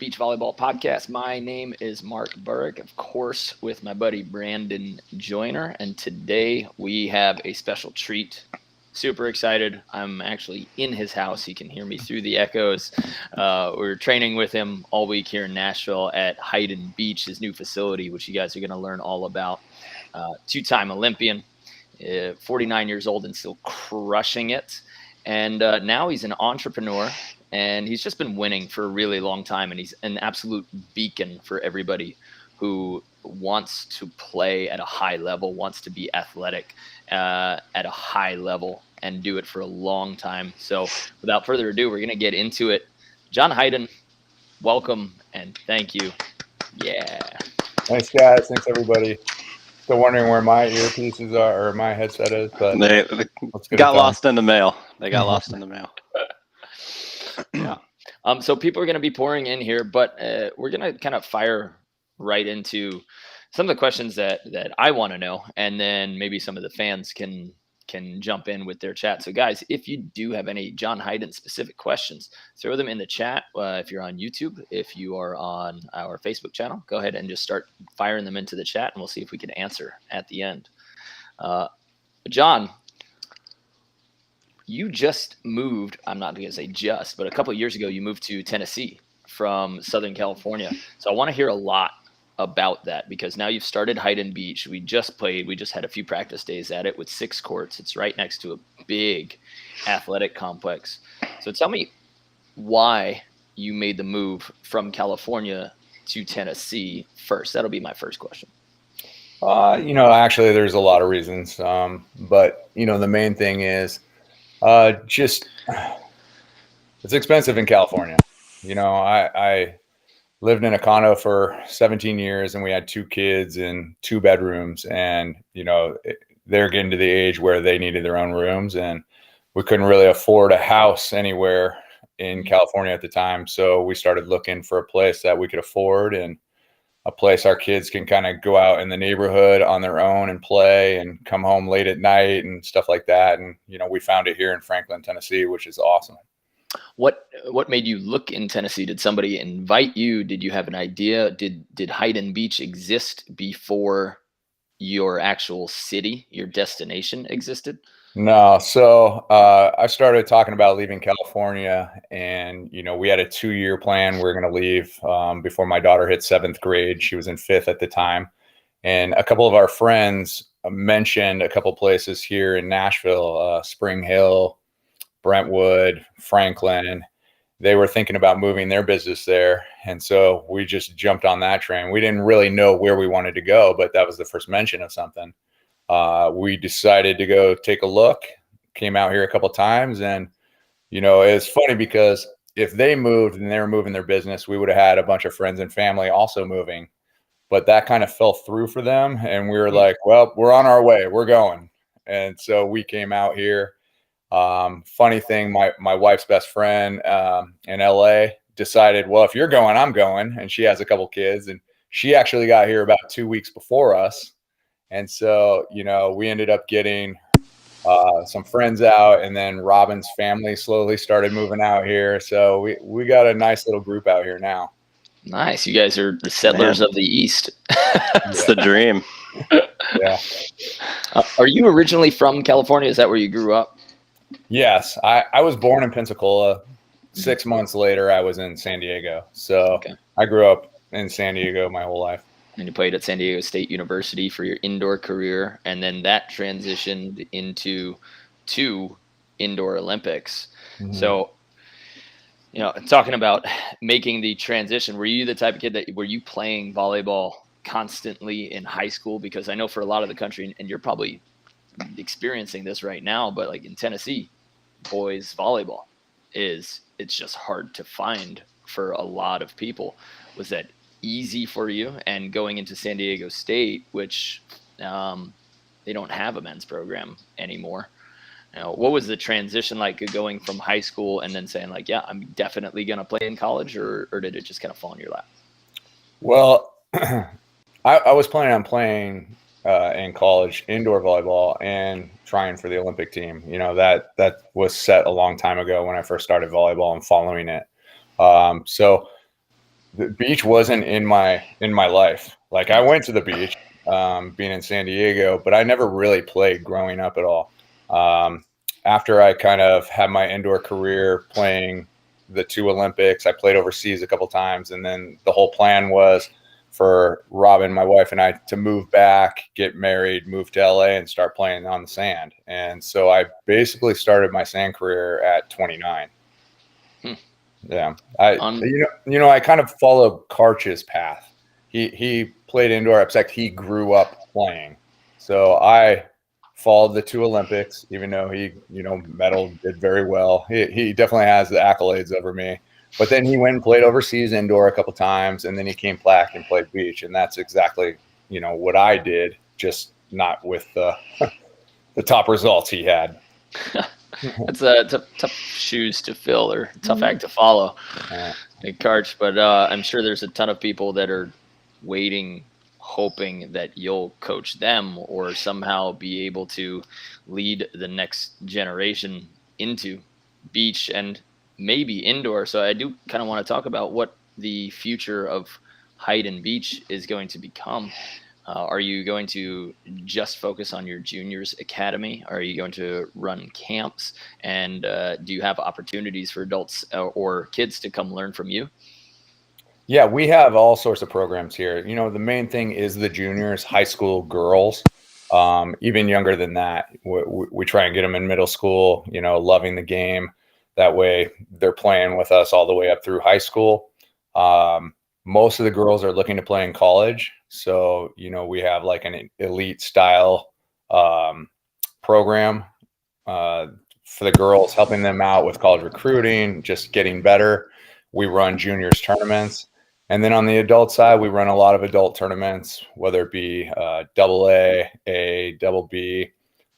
Beach Volleyball Podcast. My name is Mark Burrick, of course, with my buddy Brandon Joyner. And today we have a special treat. Super excited. I'm actually in his house. He can hear me through the echoes. We're training with him all week here in Nashville at Hyden Beach, his new facility, which you guys are going to learn all about. Two-time Olympian, 49 years old and still crushing it. And now he's an entrepreneur. And he's just been winning for a really long time. And he's an absolute beacon for everybody who wants to play at a high level, wants to be athletic at a high level and do it for a long time. So without further ado, we're going to get into it. John Hyden, welcome and thank you. Yeah. Thanks, guys. Thanks, everybody. Still wondering where my earpieces are or my headset is, but they got lost in the mail. They got lost in the mail. Yeah. So people are going to be pouring in here, but we're going to kind of fire right into some of the questions that I want to know, and then maybe some of the fans can jump in with their chat. So guys, if you do have any John Hyden specific questions, throw them in the chat. If you're on YouTube, if you are on our Facebook channel, go ahead and just start firing them into the chat, and we'll see if we can answer at the end. John, you just moved, I'm not going to say just, but a couple of years ago, you moved to Tennessee from Southern California. So I want to hear a lot about that because now you've started Hyden Beach. We just had a few practice days at it with 6 courts. It's right next to a big athletic complex. So tell me why you made the move from California to Tennessee first. That'll be my first question. Actually, there's a lot of reasons. But, the main thing is, it's expensive in California. I lived in a condo for 17 years and we had 2 kids and 2 bedrooms and, they're getting to the age where they needed their own rooms and we couldn't really afford a house anywhere in California at the time. So we started looking for a place that we could afford and a place our kids can kind of go out in the neighborhood on their own and play and come home late at night and stuff like that. And, we found it here in Franklin, Tennessee, which is awesome. What made you look in Tennessee? Did somebody invite you? Did you have an idea? Did Hyden Beach exist before your actual city, your destination existed? No. So I started talking about leaving California and, we had a 2-year plan. We were going to leave before my daughter hit 7th grade. She was in 5th at the time. And a couple of our friends mentioned a couple places here in Nashville, Spring Hill, Brentwood, Franklin. They were thinking about moving their business there. And so we just jumped on that train. We didn't really know where we wanted to go, but that was the first mention of something. We decided to go take a look, came out here a couple of times. And, it's funny because if they moved and they were moving their business, we would have had a bunch of friends and family also moving. But that kind of fell through for them. And we were like, well, we're on our way. We're going. And so we came out here. Funny thing, my wife's best friend in LA decided, well, if you're going, I'm going. And she has a couple kids. And she actually got here about 2 weeks before us. And so, we ended up getting some friends out, and then Robin's family slowly started moving out here. So we got a nice little group out here now. Nice. You guys are the settlers of the East. It's the dream. Yeah. Are you originally from California? Is that where you grew up? Yes. I was born in Pensacola. 6 months later, I was in San Diego. So I grew up in San Diego my whole life. And you played at San Diego State University for your indoor career, and then that transitioned into 2 indoor Olympics. Mm-hmm. So, talking about making the transition, were you the type of kid were you playing volleyball constantly in high school? Because I know for a lot of the country, and you're probably experiencing this right now, but like in Tennessee, boys volleyball it's just hard to find for a lot of people. Was that easy for you? And going into San Diego State, which they don't have a men's program anymore, what was the transition like going from high school and then saying like, yeah, I'm definitely going to play in college, or did it just kind of fall in your lap? Well, I was planning on playing in college indoor volleyball and trying for the Olympic team. That was set a long time ago when I first started volleyball and following it. So the beach wasn't in my life. Like I went to the beach, being in San Diego, but I never really played growing up at all. After I kind of had my indoor career playing the 2 Olympics, I played overseas a couple times, and then the whole plan was for Robin, my wife, and I to move back, get married, move to LA, and start playing on the sand. And so I basically started my sand career at 29. Yeah, I I kind of followed Karch's path. He played indoor. In fact, he grew up playing. So I followed the 2 Olympics, even though he medaled, did very well. He definitely has the accolades over me. But then he went and played overseas indoor a couple times, and then he came back and played beach, and that's exactly what I did, just not with the top results he had. It's a tough shoes to fill, or tough act to follow, Big Karch. But I'm sure there's a ton of people that are waiting, hoping that you'll coach them or somehow be able to lead the next generation into beach and maybe indoor. So I do kind of want to talk about what the future of Hyden Beach is going to become. Are you going to just focus on your juniors academy? Are you going to run camps? And do you have opportunities for adults or kids to come learn from you? Yeah, we have all sorts of programs here. The main thing is the juniors, high school girls, even younger than that. We try and get them in middle school, loving the game. That way they're playing with us all the way up through high school. Most of the girls are looking to play in college. So, we have like an elite style program for the girls, helping them out with college recruiting, just getting better. We run juniors tournaments. And then on the adult side, we run a lot of adult tournaments, whether it be AA, double B,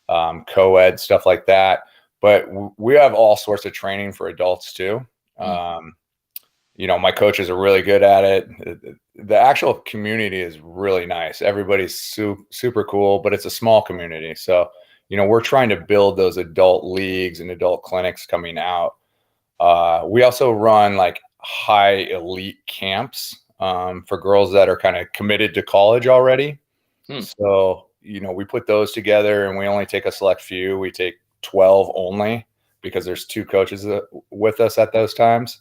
co-ed, stuff like that. But we have all sorts of training for adults too. My coaches are really good at it. The actual community is really nice. Everybody's super cool, but it's a small community. So, we're trying to build those adult leagues and adult clinics coming out. We also run like high elite camps for girls that are kind of committed to college already. So, we put those together, and we only take a select few. We take 12 only because there's 2 coaches with us at those times.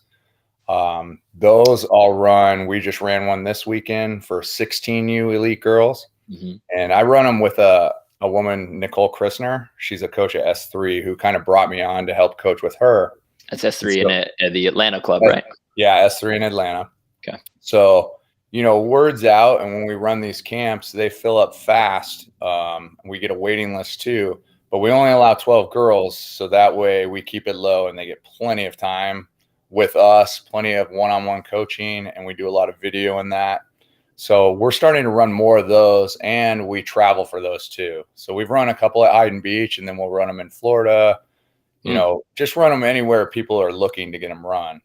Those all run. We just ran one this weekend for 16U elite girls. And I run them with a woman, Nicole Christner. She's a coach at S3 who kind of brought me on to help coach with her. That's S3 in the Atlanta club, right? Yeah, S3 in Atlanta. Okay. So, word's out, and when we run these camps, they fill up fast. We get a waiting list too, but we only allow 12 girls. So that way we keep it low and they get plenty of time with us, plenty of one-on-one coaching, and we do a lot of video in that. So we're starting to run more of those, and we travel for those too. So we've run a couple at Hyden Beach, and then we'll run them in Florida. Just run them anywhere people are looking to get them run.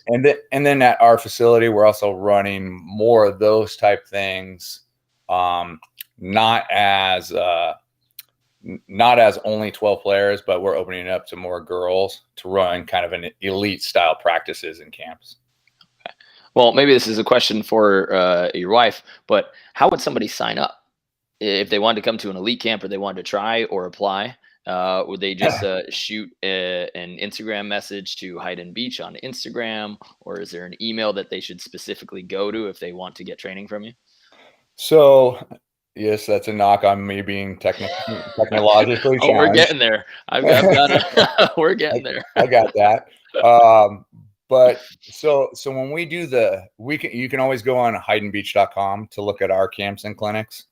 And then at our facility, we're also running more of those type things, not as only 12 players, but we're opening it up to more girls to run kind of an elite style practices and camps. Okay. Well, maybe this is a question for your wife, but how would somebody sign up if they wanted to come to an elite camp or they wanted to try or apply? Would they just shoot an Instagram message to Hyden Beach on Instagram, or is there an email that they should specifically go to if they want to get training from you? So, yes, that's a knock on me being technologically challenged. We're getting there. I've got it. We're getting there. I got that. But so when we do you can always go on hydenbeach.com to look at our camps and clinics.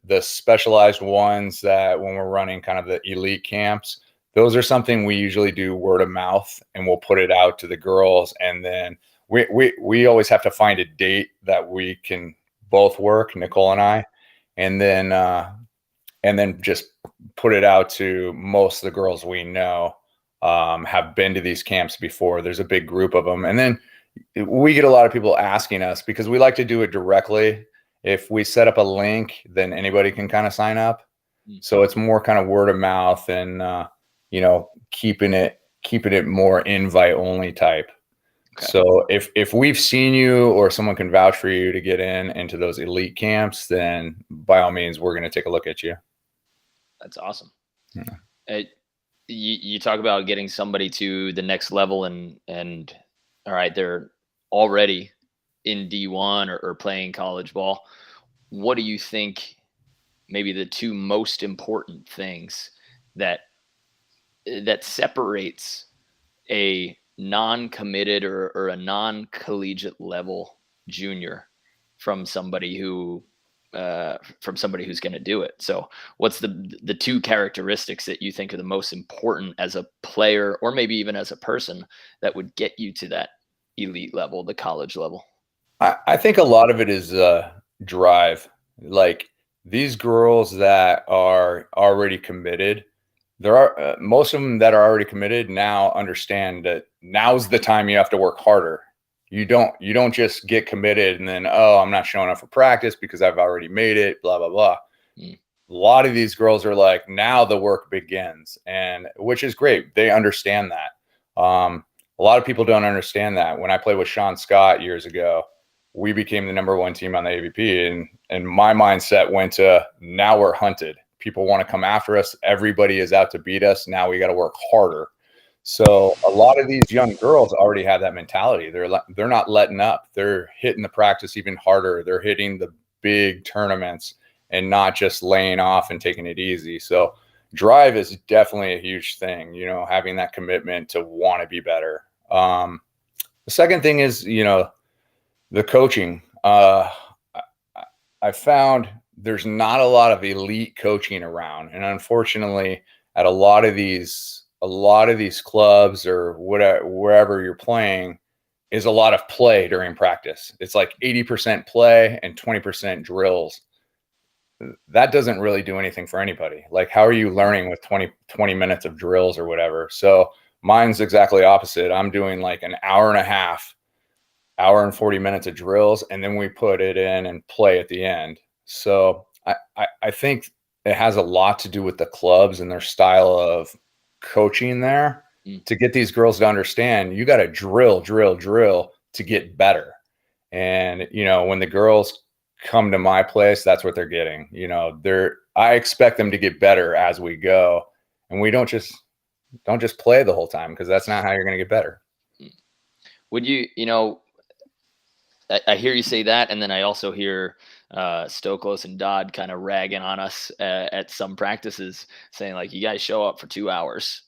The specialized ones that when we're running kind of the elite camps, those are something we usually do word of mouth, and we'll put it out to the girls. And then we always have to find a date that we can both work, Nicole and I, and then just put it out to most of the girls we know have been to these camps before. There's a big group of them. And then we get a lot of people asking us because we like to do it directly. If we set up a link, then anybody can kind of sign up. So it's more kind of word of mouth and, keeping it more invite only type. Okay. So if we've seen you or someone can vouch for you to get into those elite camps, then by all means, we're going to take a look at you. That's awesome. Yeah. You talk about getting somebody to the next level and all right, they're already in D1 or playing college ball. What do you think maybe the two most important things that separates a non-committed or a non-collegiate level junior from somebody who's going to do it? So what's the two characteristics that you think are the most important as a player or maybe even as a person that would get you to that elite level, the college level? I think a lot of it is drive. Like these girls that are already committed, there are most of them that are already committed now understand that now's the time you have to work harder. You don't just get committed and then, oh, I'm not showing up for practice because I've already made it, blah, blah, blah. A lot of these girls are like, now the work begins, and which is great. They understand that. A lot of people don't understand that. When I played with Sean Scott years ago, we became the #1 team on the AVP, and my mindset went to, now we're hunted. People want to come after us. Everybody is out to beat us. Now we got to work harder. So a lot of these young girls already have that mentality. They're not letting up. They're hitting the practice even harder. They're hitting the big tournaments and not just laying off and taking it easy. So drive is definitely a huge thing, having that commitment to want to be better. The second thing is, the coaching. I found there's not a lot of elite coaching around, and unfortunately, at a lot of these clubs or whatever, wherever you're playing, is a lot of play during practice. It's like 80% play and 20% drills. That doesn't really do anything for anybody. Like, how are you learning with 20 minutes of drills or whatever? So mine's exactly opposite. I'm doing like an hour and a half, hour and 40 minutes of drills, and then we put it in and play at the end. So I think it has a lot to do with the clubs and their style of coaching there to get these girls to understand you got to drill to get better. And, when the girls come to my place, that's what they're getting. I expect them to get better as we go, and we don't just play the whole time, because that's not how you're going to get better. Would I hear you say that, and then I also hear Stoklos and Dodd kind of ragging on us at some practices, saying like, "You guys show up for 2 hours."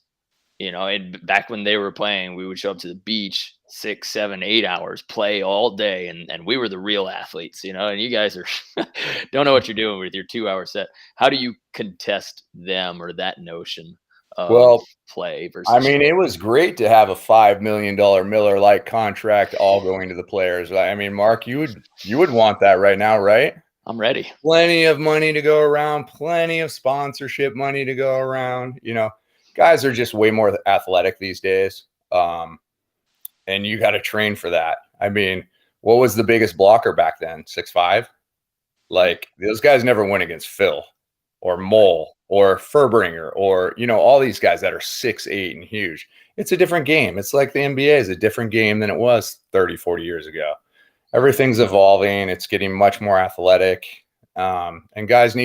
And back when they were playing, we would show up to the beach 6, 7, 8 hours, play all day, and we were the real athletes. And you guys are don't know what you're doing with your 2 hour set. How do you contest them or that notion of play versus? I mean, it was great to have a $5 million Miller Lite contract all going to the players. I mean, Mark, you would want that right now, right? I'm ready. Plenty of money to go around, plenty of sponsorship money to go around. Guys are just way more athletic these days. And you got to train for that. I mean, what was the biggest blocker back then? 6'5"? Like, those guys never went against Phil or Mole or Furbringer or, all these guys that are 6'8" and huge. It's a different game. It's like the NBA is a different game than it was 30, 40 years ago. Everything's evolving. It's getting much more athletic. And guys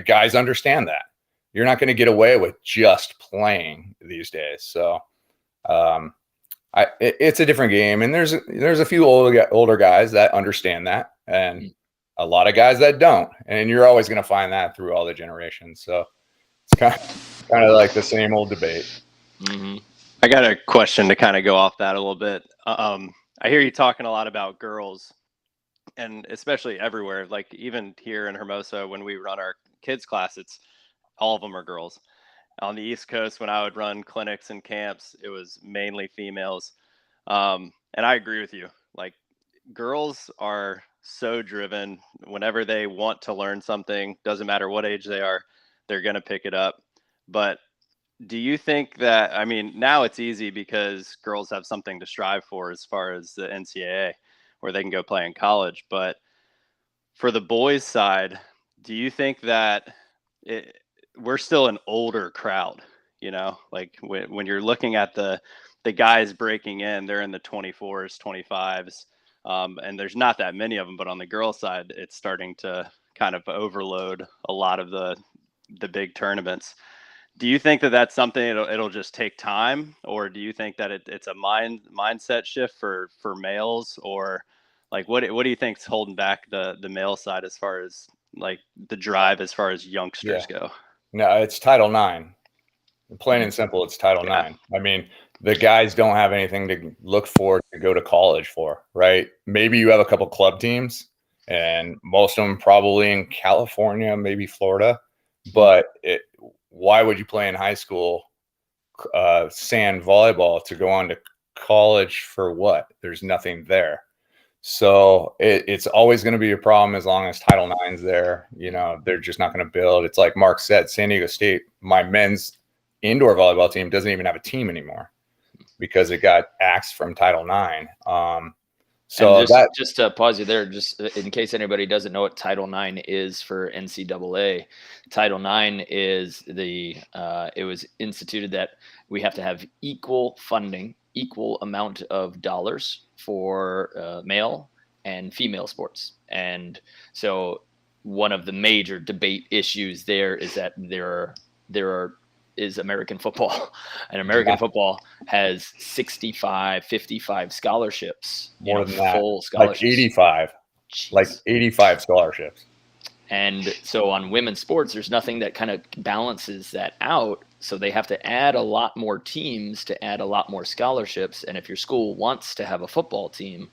guys understand that. You're not going to get away with just playing these days. So it's a different game. And there's a few older guys that understand that, and a lot of guys that don't. And you're always going to find that through all the generations. So it's kind of like the same old debate. Mm-hmm. I got a question to kind of go off that a little bit. I hear you talking a lot about girls, and especially everywhere, like even here in Hermosa, when we run our kids class, all of them are girls. On the East Coast, when I would run clinics and camps, it was mainly females. And I agree with you. Like, girls are so driven. Whenever they want to learn something, doesn't matter what age they are, they're going to pick it up. But do you think that, I mean, now it's easy because girls have something to strive for as far as the NCAA, where they can go play in college. But for the boys' side, do you think that we're still an older crowd? Like when you're looking at the the guys breaking in, they're in the 24s, 25s, and there's not that many of them. But on the girl side, it's starting to kind of overload a lot of the big tournaments. Do you think that that's something it'll just take time, or do you think that it's a mindset shift for males, or like what do you think's holding back the male side as far as like the drive as far as youngsters go? No, it's Title IX. Plain and simple, it's Title Yeah. IX. I mean, the guys don't have anything to look for to go to college for, right? Maybe you have a couple club teams, and most of them probably in California, maybe Florida. But why would you play in high school sand volleyball to go on to college for what? There's nothing there. So it's always going to be a problem as long as Title IX's there. You know, they're just not going to build. It's like Mark said, San Diego State, my men's indoor volleyball team doesn't even have a team anymore because it got axed from Title IX. So just to pause you there, just in case anybody doesn't know what Title IX is for NCAA, Title IX is it was instituted that we have to have equal funding, equal amount of dollars for male and female sports. And so one of the major debate issues there is that there is American football, and American football has 65, 55 scholarships, more than that, full scholarships, like 85, Jeez. like 85 scholarships. And so on women's sports, there's nothing that kind of balances that out. So they have to add a lot more teams to add a lot more scholarships. And if your school wants to have a football team,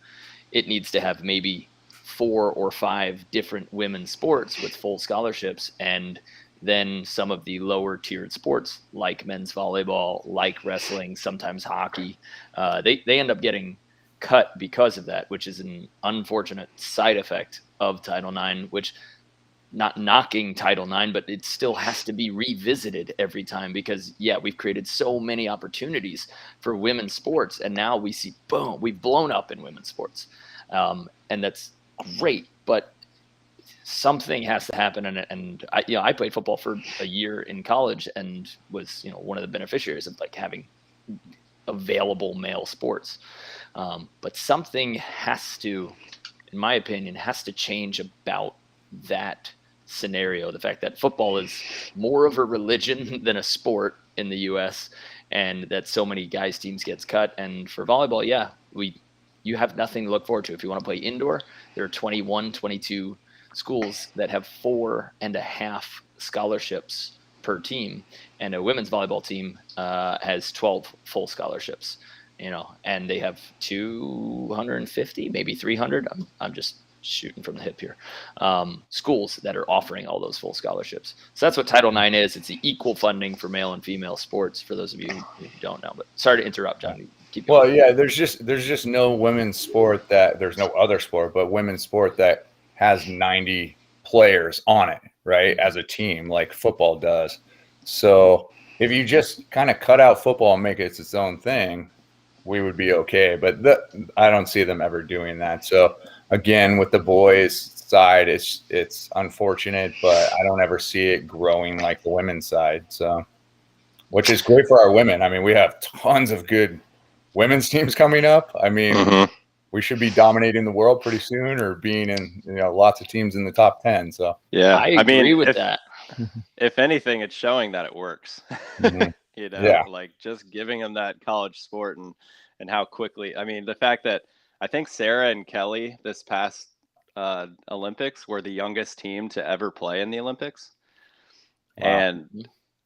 it needs to have maybe 4 or 5 different women's sports with full scholarships. And then some of the lower tiered sports like men's volleyball, like wrestling, sometimes hockey, they end up getting cut because of that, which is an unfortunate side effect of Title IX, which not knocking Title IX, but it still has to be revisited every time because, we've created so many opportunities for women's sports. And now we see, boom, we've blown up in women's sports. And that's great, but something has to happen. And I played football for a year in college and was, one of the beneficiaries of like having available male sports. But something has to, in my opinion, has to change about that scenario. The fact that football is more of a religion than a sport in the US, and that so many guys teams gets cut. And for volleyball, you have nothing to look forward to. If you want to play indoor, there are 21, 22 schools that have 4.5 scholarships per team, and a women's volleyball team has 12 full scholarships, and they have 250, maybe 300. I'm just shooting from the hip here. Schools that are offering all those full scholarships. So that's what Title IX is. It's the equal funding for male and female sports. For those of you who don't know, but sorry to interrupt, John. Keep going. Well, yeah, there's just no women's sport there's no other sport, but women's sport that has 90 players on it, right, as a team like football does. So if you just kind of cut out football and make it its own thing, we would be okay. But I don't see them ever doing that. So again, with the boys side, it's unfortunate, but I don't ever see it growing like the women's side. So, which is great for our women. I mean, we have tons of good women's teams coming up. I mean, we should be dominating the world pretty soon, or being in lots of teams in the top 10. So yeah, I agree with that. If anything, it's showing that it works. Like just giving them that college sport and how quickly. I mean, the fact that I think Sarah and Kelly this past Olympics were the youngest team to ever play in the Olympics. Wow.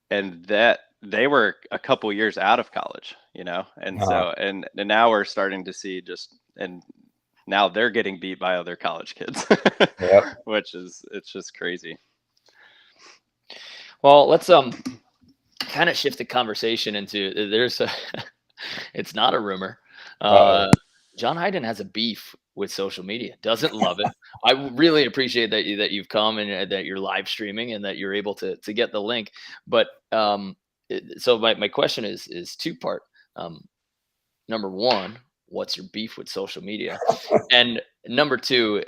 And that they were a couple years out of college, and so and now we're starting to see and now they're getting beat by other college kids, which it's just crazy. Well, let's kind of shift the conversation into it's not a rumor. John Hyden has a beef with social media, doesn't love it. I really appreciate that you've come and that you're live streaming and that you're able to get the link. But so my question is two-part. Number one, what's your beef with social media? And number two,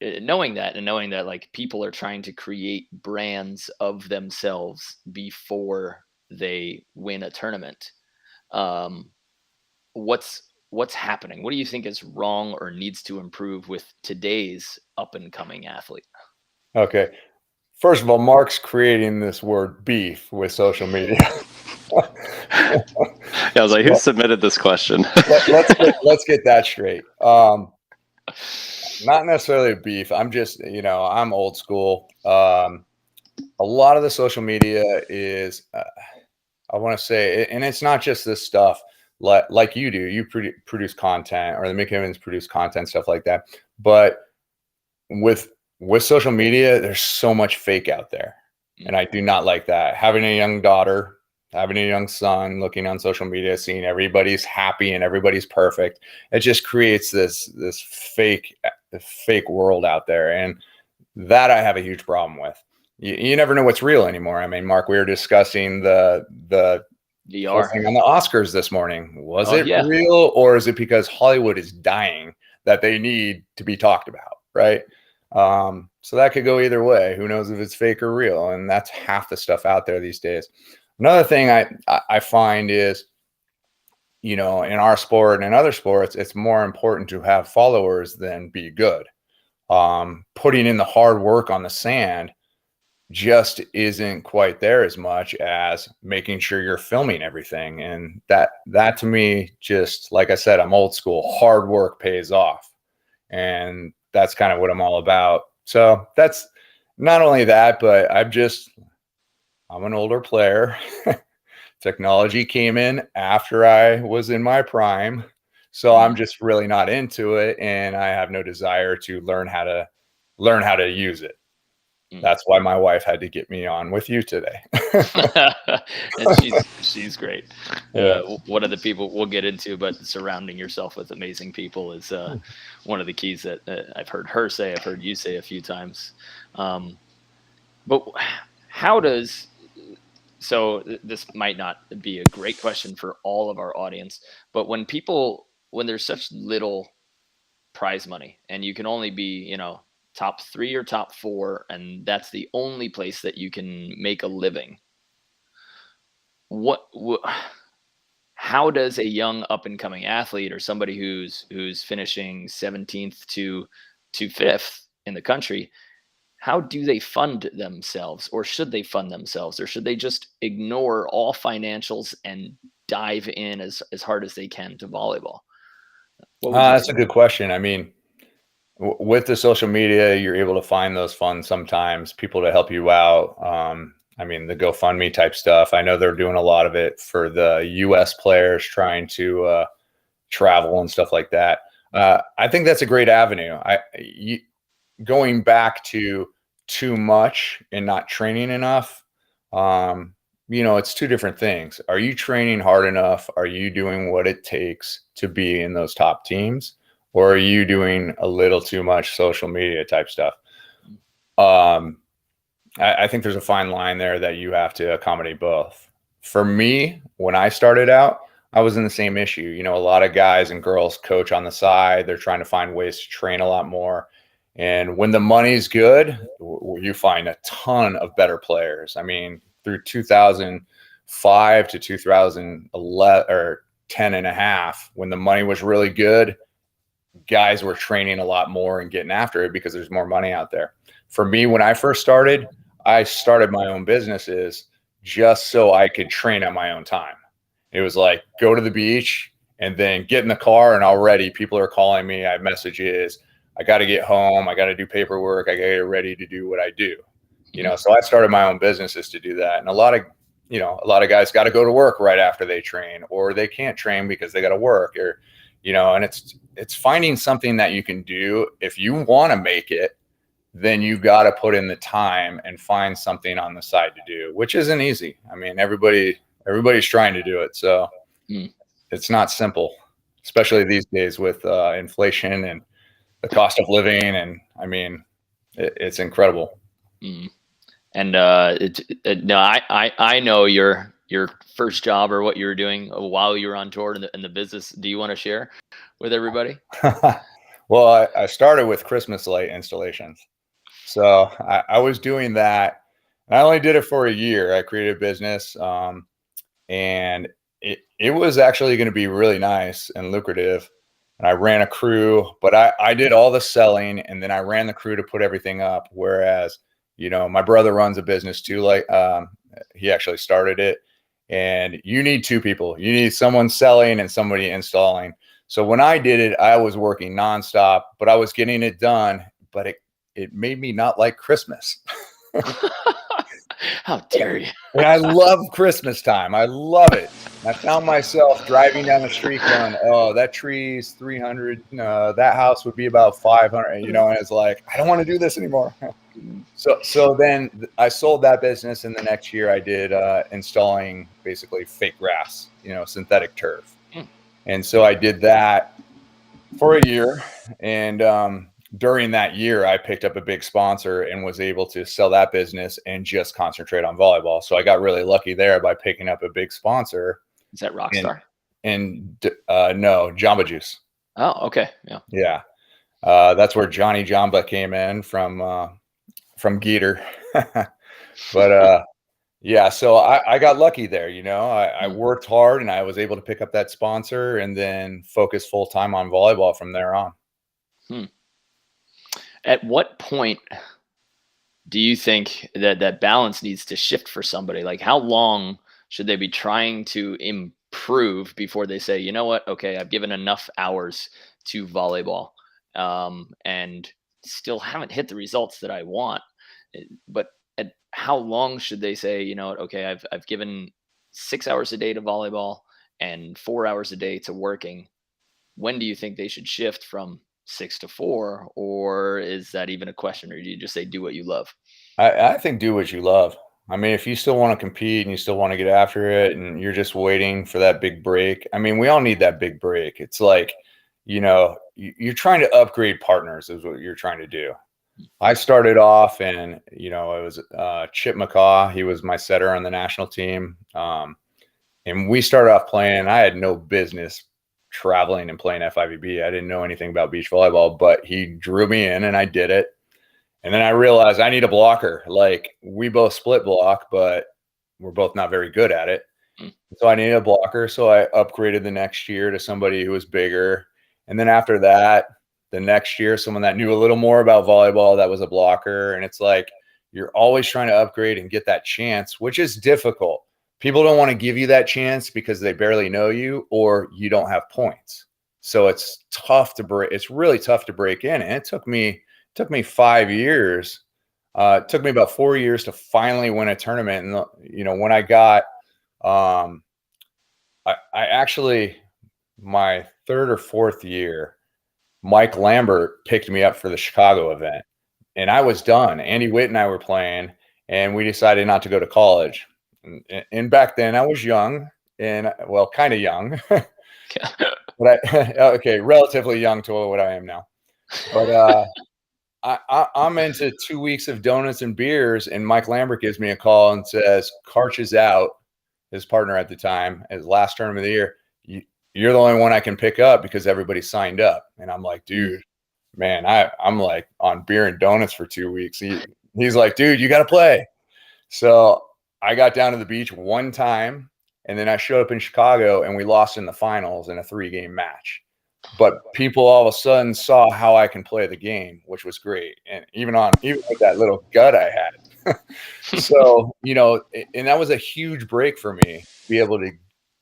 knowing that like people are trying to create brands of themselves before they win a tournament. what's happening? What do you think is wrong or needs to improve with today's up and coming athlete? Okay. First of all, Mark's creating this word beef with social media. Yeah, I was like, who submitted this question? let's get that straight. Not necessarily beef. I'm just, I'm old school. A lot of the social media is, I want to say, and it's not just this stuff like you do. You produce content, or the McKibbins produce content, stuff like that. But with social media, there's so much fake out there, and I do not like that. Having a young daughter, having a young son, looking on social media, seeing everybody's happy and everybody's perfect, it just creates this fake world out there, and that I have a huge problem with. You never know what's real anymore. I mean, Mark, we were discussing the VR thing on the Oscars this morning. Was it yeah. real, or is it because Hollywood is dying that they need to be talked about, right? So that could go either way. Who knows if it's fake or real? And that's half the stuff out there these days. Another thing I find is, in our sport and in other sports, it's more important to have followers than be good. Putting in the hard work on the sand just isn't quite there as much as making sure you're filming everything. And that to me, just like I said, I'm old school. Hard work pays off. And that's kind of what I'm all about. So that's not only that, but I'm an older player. Technology came in after I was in my prime. So I'm just really not into it. And I have no desire to learn how to use it. That's why my wife had to get me on with you today. And she's great. Yeah. One of the people we'll get into, but surrounding yourself with amazing people is one of the keys that I've heard her say, I've heard you say a few times. But how does, so this might not be a great question for all of our audience, but when there's such little prize money and you can only be, top 3 or top 4, and that's the only place that you can make a living. How does a young up and coming athlete, or somebody who's finishing 17th to 5th in the country, how do they fund themselves, or should they fund themselves, or should they just ignore all financials and dive in as hard as they can to volleyball? That's a good question. I mean, with the social media, you're able to find those funds sometimes, people to help you out. I mean, the GoFundMe type stuff. I know they're doing a lot of it for the U.S. players trying to travel and stuff like that. I think that's a great avenue. Going back to too much and not training enough, it's two different things. Are you training hard enough? Are you doing what it takes to be in those top teams? Or are you doing a little too much social media type stuff? I think there's a fine line there that you have to accommodate both. For me, when I started out, I was in the same issue. A lot of guys and girls coach on the side. They're trying to find ways to train a lot more. And when the money's good, you find a ton of better players. I mean, through 2005 to 2011 or 10 and a half, when the money was really good, guys were training a lot more and getting after it because there's more money out there. For me, when I first started, I started my own businesses just so I could train at my own time. It was like, go to the beach and then get in the car, and already people are calling me. I have messages. I got to get home. I got to do paperwork. I got to get ready to do what I do. So I started my own businesses to do that. And a lot of guys got to go to work right after they train, or they can't train because they got to work, or, and it's finding something that you can do. If you want to make it, then you got to put in the time and find something on the side to do, which isn't easy. I mean, everybody's trying to do it. So it's not simple, especially these days with inflation and the cost of living. And I mean, it's incredible. And I know your first job, or what you were doing while you were on tour in the business. Do you want to share with everybody? Well, I started with Christmas light installations. So I was doing that. And I only did it for a year. I created a business, and it was actually going to be really nice and lucrative. And I ran a crew, but I did all the selling, and then I ran the crew to put everything up. Whereas, my brother runs a business too. Like, he actually started it, and you need two people. You need someone selling and somebody installing. So when I did it, I was working nonstop, but I was getting it done. But it made me not like Christmas. How dare you? And I love Christmas time. I love it. I found myself driving down the street going, oh, that tree's 300. That house would be about 500, and it's like, I don't want to do this anymore. So then I sold that business. And the next year I did installing basically fake grass, synthetic turf. And so I did that for a year. And during that year, I picked up a big sponsor and was able to sell that business and just concentrate on volleyball. So I got really lucky there by picking up a big sponsor. Is that Rockstar? And no, Jamba Juice. Oh, okay. Yeah. Yeah. That's where Johnny Jamba came in from Geeter. But yeah, so I got lucky there. I worked hard and I was able to pick up that sponsor and then focus full time on volleyball from there on. At what point do you think that balance needs to shift for somebody? Like, how long should they be trying to improve before they say, you know what? Okay, I've given enough hours to volleyball, and still haven't hit the results that I want. But at how long should they say, you know what? Okay, I've given 6 hours a day to volleyball and 4 hours a day to working. When do you think they should shift from 6 to 4, or is that even a question, or do you just say do what you love? I think do what you love. I mean, if you still want to compete and you still want to get after it and you're just waiting for that big break, I mean, we all need that big break. It's like, you're trying to upgrade partners is what you're trying to do. I started off and, it was Chip McCaw. He was my setter on the national team. And we started off playing. I had no business traveling and playing FIVB. I didn't know anything about beach volleyball, but he drew me in and I did it. And then I realized I need a blocker. Like, we both split block, but we're both not very good at it. So I needed a blocker. So I upgraded the next year to somebody who was bigger. And then after that, the next year, someone that knew a little more about volleyball that was a blocker. And it's like, you're always trying to upgrade and get that chance, which is difficult. People don't want to give you that chance because they barely know you or you don't have points. So it's tough to break. It's really tough to break in. And it took me 5 years. It took me about 4 years to finally win a tournament. And, when I got, I actually, my third or fourth year, Mike Lambert picked me up for the Chicago event and I was done. Andy Witt and I were playing and we decided not to go to college. And back then I was young and kind of young, but relatively young to what I am now. But I'm into 2 weeks of donuts and beers, and Mike Lambert gives me a call and says, Karch is out, his partner at the time, his last tournament of the year. You're the only one I can pick up because everybody signed up. And I'm like, dude, man, I'm like on beer and donuts for 2 weeks. He's like, dude, you got to play. So I got down to the beach one time, and then I showed up in Chicago, and we lost in the finals in a 3-game match. But people all of a sudden saw how I can play the game, which was great. And even with that little gut I had. So, and that was a huge break for me to be able to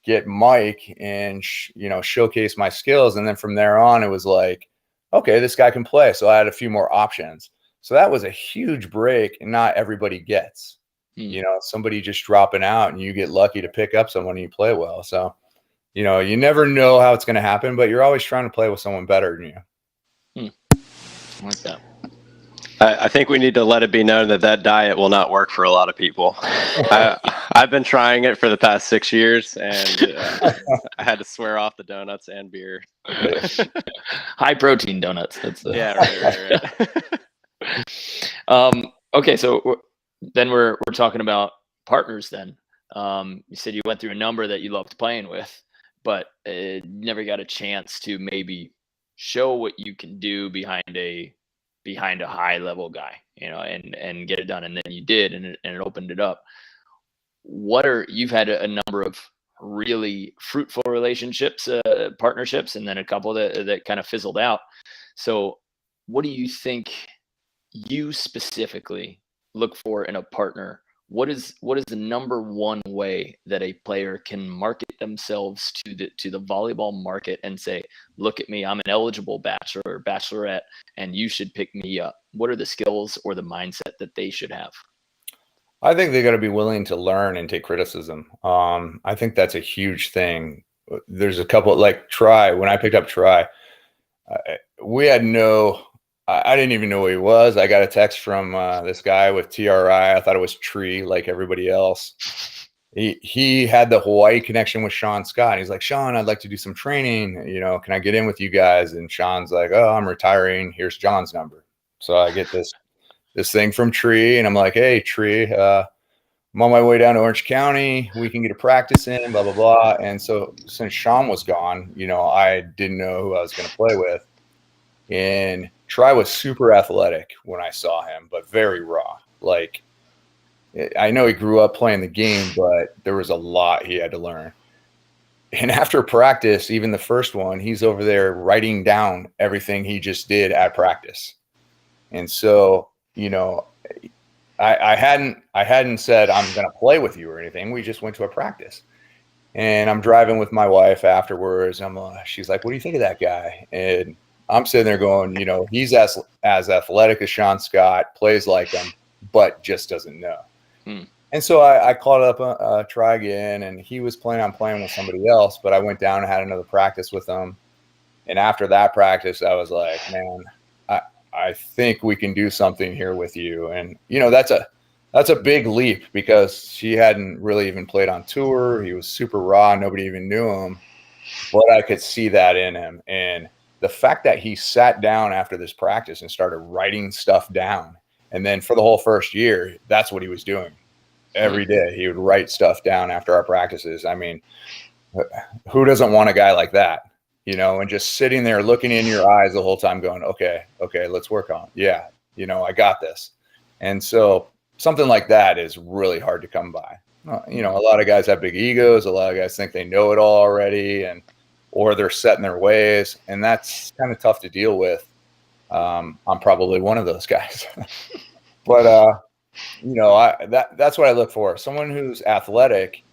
get Mike and, showcase my skills. And then from there on, it was like, okay, this guy can play. So I had a few more options. So that was a huge break, and not everybody gets, somebody just dropping out and you get lucky to pick up someone and you play well. So, you never know how it's going to happen, but you're always trying to play with someone better than you. I like that. I think we need to let it be known that diet will not work for a lot of people. I've been trying it for the past 6 years, and I had to swear off the donuts and beer. High protein donuts. Yeah, right. Okay, so then we're talking about partners. Then you said you went through a number that you loved playing with, but never got a chance to maybe show what you can do behind a high level guy, and get it done. And then you did, and it opened it up. You've had a number of really fruitful relationships, partnerships, and then a couple that kind of fizzled out. So what do you think you specifically look for in a partner? What is the number one way that a player can market themselves to the volleyball market and say, look at me, I'm an eligible bachelor or bachelorette, and you should pick me up? What are the skills or the mindset that they should have? I think they got to be willing to learn and take criticism. I think that's a huge thing. There's a couple like Try. When I picked up Try, we had no. I didn't even know who he was. I got a text from this guy with TRI. I thought it was Tree, like everybody else. He had the Hawaii connection with Sean Scott. He's like, Sean, I'd like to do some training. You know, can I get in with you guys? And Sean's like, oh, I'm retiring. Here's John's number. So I get this thing from Tree, and I'm like, hey, Tree, I'm on my way down to Orange County. We can get a practice in, blah, blah, blah. And so since Sean was gone, you know, I didn't know who I was going to play with. And Try was super athletic when I saw him, but very raw. Like, I know he grew up playing the game, but there was a lot he had to learn. And after practice, even the first one, he's over there writing down everything he just did at practice. And so, you know, I hadn't said I'm going to play with you or anything. We just went to a practice, and I'm driving with my wife afterwards. She's like, "What do you think of that guy?" And I'm sitting there going, you know, he's as athletic as Sean Scott, plays like him, but just doesn't know. And so I called up Try again, and he was planning on playing with somebody else, but I went down and had another practice with him. And after that practice, I was like, man, I think we can do something here with you. And, you know, that's a big leap because she hadn't really even played on tour. He was super raw. Nobody even knew him, but I could see that in him. And the fact that he sat down after this practice and started writing stuff down. And then for the whole first year, that's what he was doing. Every day he would write stuff down after our practices. I mean, who doesn't want a guy like that? You know, and just sitting there looking in your eyes the whole time going, okay, let's work on it. Yeah, you know, I got this. And so something like that is really hard to come by. You know, a lot of guys have big egos. A lot of guys think they know it all already, or they're set in their ways. And that's kind of tough to deal with. I'm probably one of those guys. But, you know, that's what I look for. Someone who's athletic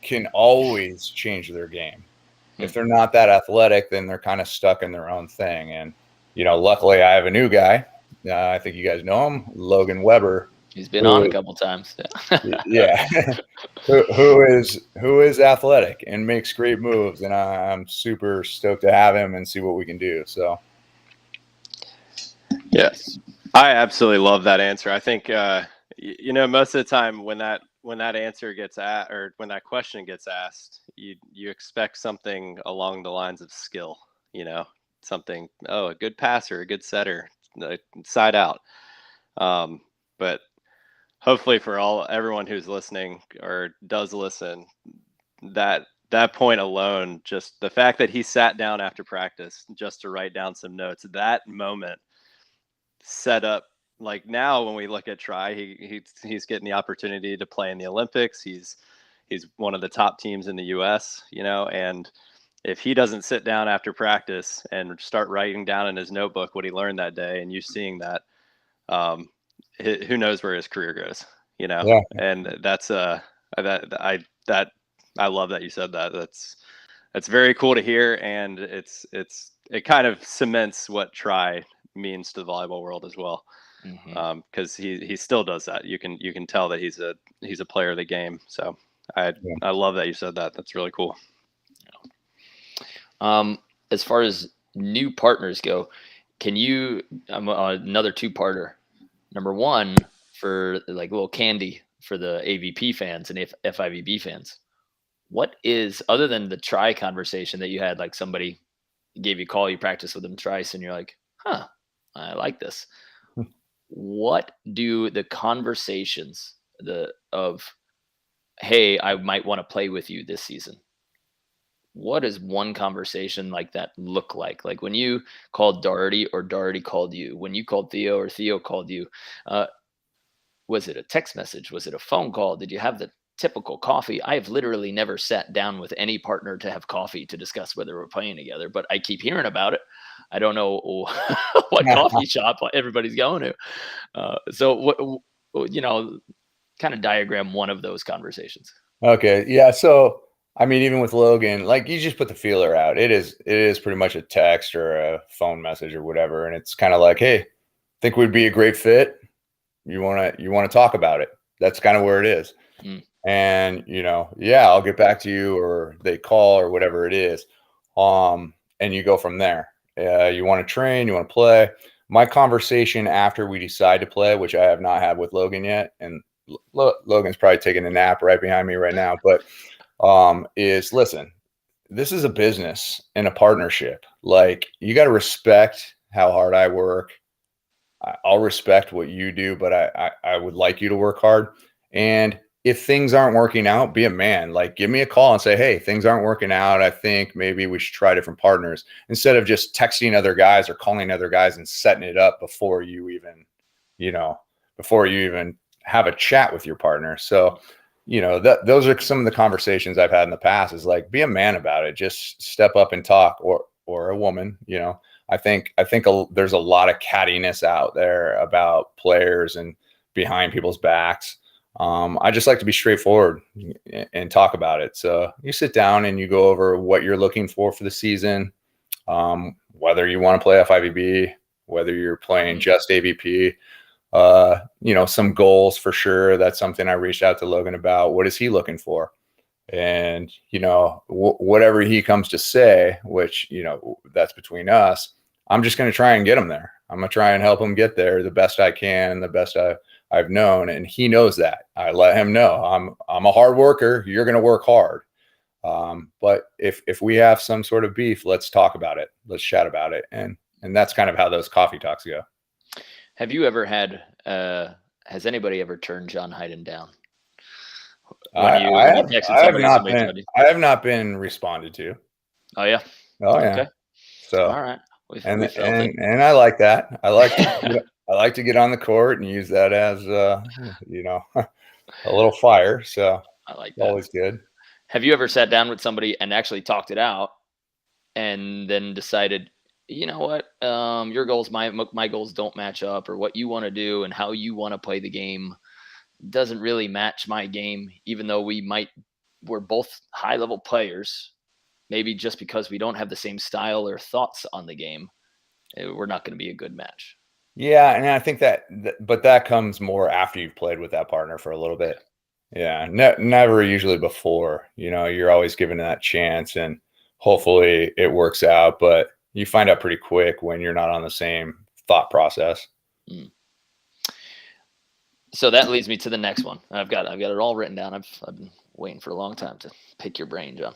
can always change their game. If they're not that athletic, then they're kind of stuck in their own thing. And, you know, luckily I have a new guy. I think you guys know him, Logan Weber. He's been on a couple times. Yeah. who is athletic and makes great moves. And I'm super stoked to have him and see what we can do. So. Yes. I absolutely love that answer. I think, you know, most of the time when that answer gets asked, or when that question gets asked, you expect something along the lines of skill, you know, something, a good passer, a good setter, side out. But hopefully for everyone who's listening or does listen, that point alone, just the fact that he sat down after practice just to write down some notes, that moment set up. Like now when we look at Try, he's getting the opportunity to play in the Olympics. He's one of the top teams in the US, you know, and if he doesn't sit down after practice and start writing down in his notebook what he learned that day, and you seeing that, who knows where his career goes, you know? Yeah. And that's I love that you said that. That's very cool to hear. And it kind of cements what Try means to the volleyball world as well. Because he still does that. You can tell that he's a player of the game. So I love that you said that. That's really cool. As far as new partners go, I'm another two-parter. Number one, for like a little candy for the AVP fans and FIVB fans, what is, other than the Try conversation that you had, like somebody gave you a call, you practiced with them twice, and you're like, huh, I like this. What do the conversations of, hey, I might want to play with you this season? What does one conversation like that look like? Like when you called Doherty or Doherty called you, when you called Theo or Theo called you, was it a text message? Was it a phone call? Did you have the typical coffee. I have literally never sat down with any partner to have coffee to discuss whether we're playing together, but I keep hearing about it. I don't know what coffee shop everybody's going to. So kind of diagram one of those conversations. Okay. Yeah. So, I mean, even with Logan, like you just put the feeler out. It is pretty much a text or a phone message or whatever. And it's kind of like, hey, think we'd be a great fit. You want to talk about it. That's kind of where it is. And, yeah, I'll get back to you, or they call or whatever it is. And you go from there. You want to train, you want to play. My conversation after we decide to play, which I have not had with Logan yet, and Logan's probably taking a nap right behind me right now, but is, listen, this is a business and a partnership. Like, you got to respect how hard I work. I'll respect what you do, but I would like you to work hard. And if things aren't working out, be a man. Like, give me a call and say, hey, things aren't working out. I think maybe we should try different partners, instead of just texting other guys or calling other guys and setting it up before you even have a chat with your partner. So, those are some of the conversations I've had in the past, is like, be a man about it. Just step up and talk, or a woman. I think there's a lot of cattiness out there about players and behind people's backs. I just like to be straightforward and talk about it. So you sit down and you go over what you're looking for the season, whether you want to play FIVB, whether you're playing just AVP, some goals for sure. That's something I reached out to Logan about. What is he looking for? And, whatever he comes to say, which, that's between us, I'm just going to try and get him there. I'm going to try and help him get there the best I can, the best I've known. And he knows that. I let him know I'm a hard worker. You're going to work hard. But if we have some sort of beef, let's talk about it. Let's chat about it. And that's kind of how those coffee talks go. Have you ever had, has anybody ever turned John Hyden down? I have not been responded to. Oh yeah. Oh yeah. Okay. So, all right. And I like that. I like to get on the court and use that as, a little fire. So I like that. Always good. Have you ever sat down with somebody and actually talked it out and then decided, you know what, your goals, my goals don't match up, or what you want to do and how you want to play the game doesn't really match my game, even though we're both high level players, maybe just because we don't have the same style or thoughts on the game, we're not going to be a good match. Yeah. And I think but that comes more after you've played with that partner for a little bit. Yeah. Never usually before. You're always given that chance, and hopefully it works out, but you find out pretty quick when you're not on the same thought process. So that leads me to the next one. I've got it all written down. I've been waiting for a long time to pick your brain, John.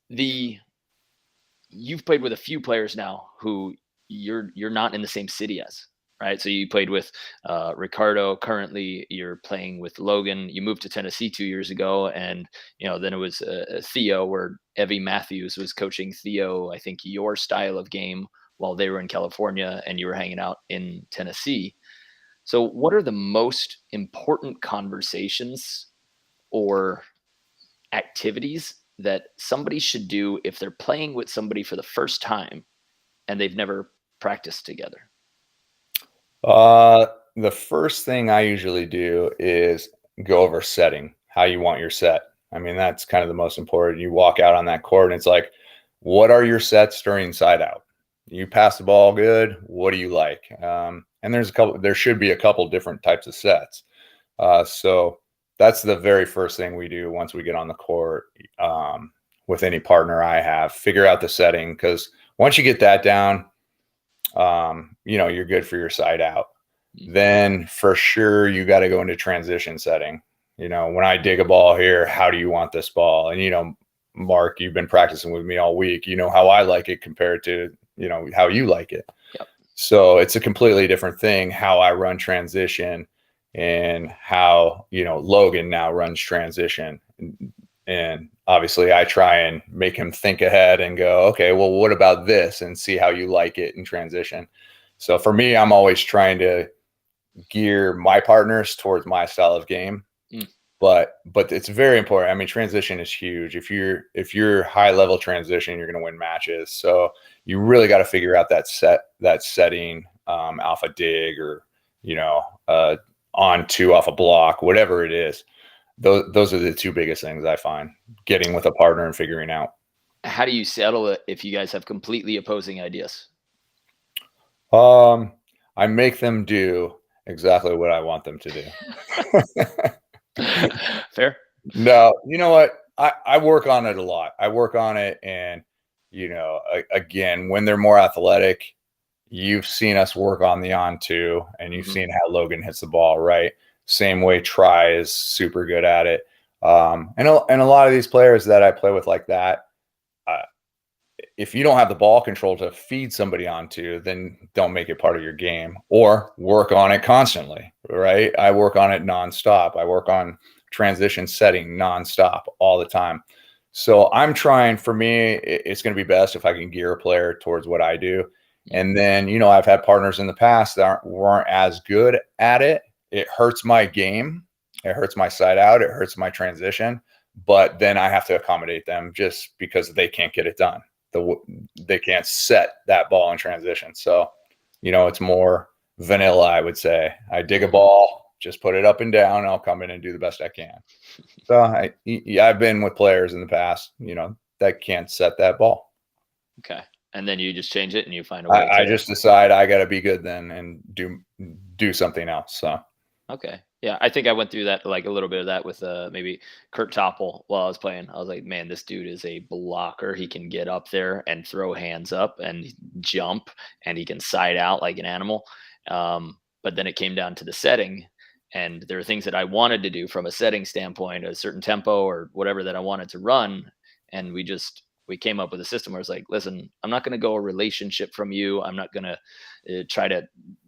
You've played with a few players now who you're not in the same city as, right? So you played with Ricardo. Currently, you're playing with Logan. You moved to Tennessee 2 years ago, and then it was Theo, where Evie Matthews was coaching Theo. I think your style of game while they were in California, and you were hanging out in Tennessee. So what are the most important conversations or activities that somebody should do if they're playing with somebody for the first time and they've never practiced together? The first thing I usually do is go over setting, how you want your set. I mean, that's kind of the most important. You walk out on that court and it's like, what are your sets during side out? You pass the ball good. What do you like? And there should be a couple different types of sets. So that's the very first thing we do once we get on the court, with any partner I have, figure out the setting. Cause once you get that down, you're good for your side out. Then for sure, you got to go into transition setting. When I dig a ball here, how do you want this ball? And, Mark, you've been practicing with me all week. You know how I like it compared to, how you like it. Yep. So it's a completely different thing, how I run transition and how, Logan now runs transition. And obviously I try and make him think ahead and go, okay, well, what about this? And see how you like it in transition. So for me, I'm always trying to gear my partners towards my style of game. but it's very important. I mean, transition is huge. If you're high level transition, you're going to win matches. So you really got to figure out that setting, alpha dig, or on two off a block, whatever it is. Those are the two biggest things I find, getting with a partner and figuring out. How do you settle it if you guys have completely opposing ideas? I make them do exactly what I want them to do. Fair. No, you know what? I work on it a lot. I work on it, and again, when they're more athletic, you've seen us work on the on two, and you've seen how Logan hits the ball, right? Same way Try is super good at it. And a lot of these players that I play with like that, if you don't have the ball control to feed somebody onto, then don't make it part of your game, or work on it constantly, right? I work on it nonstop. I work on transition setting nonstop all the time. So I'm trying, for me, it's going to be best if I can gear a player towards what I do. And then, I've had partners in the past that weren't as good at it. It hurts my game. It hurts my side out. It hurts my transition. But then I have to accommodate them just because they can't get it done. They can't set that ball in transition. So, it's more vanilla, I would say. I dig a ball, just put it up and down, and I'll come in and do the best I can. So I've been with players in the past, that can't set that ball. Okay. And then you just change it and you find a way. I just decide I got to be good then and do something else. So. Okay. Yeah. I think I went through that, like a little bit of that with maybe Kurt Toppel while I was playing. I was like, man, this dude is a blocker. He can get up there and throw hands up and jump, and he can side out like an animal. But then it came down to the setting, and there are things that I wanted to do from a setting standpoint, a certain tempo or whatever that I wanted to run. And we came up with a system where it's like, listen, I'm not going to go a relationship from you. I'm not going to try to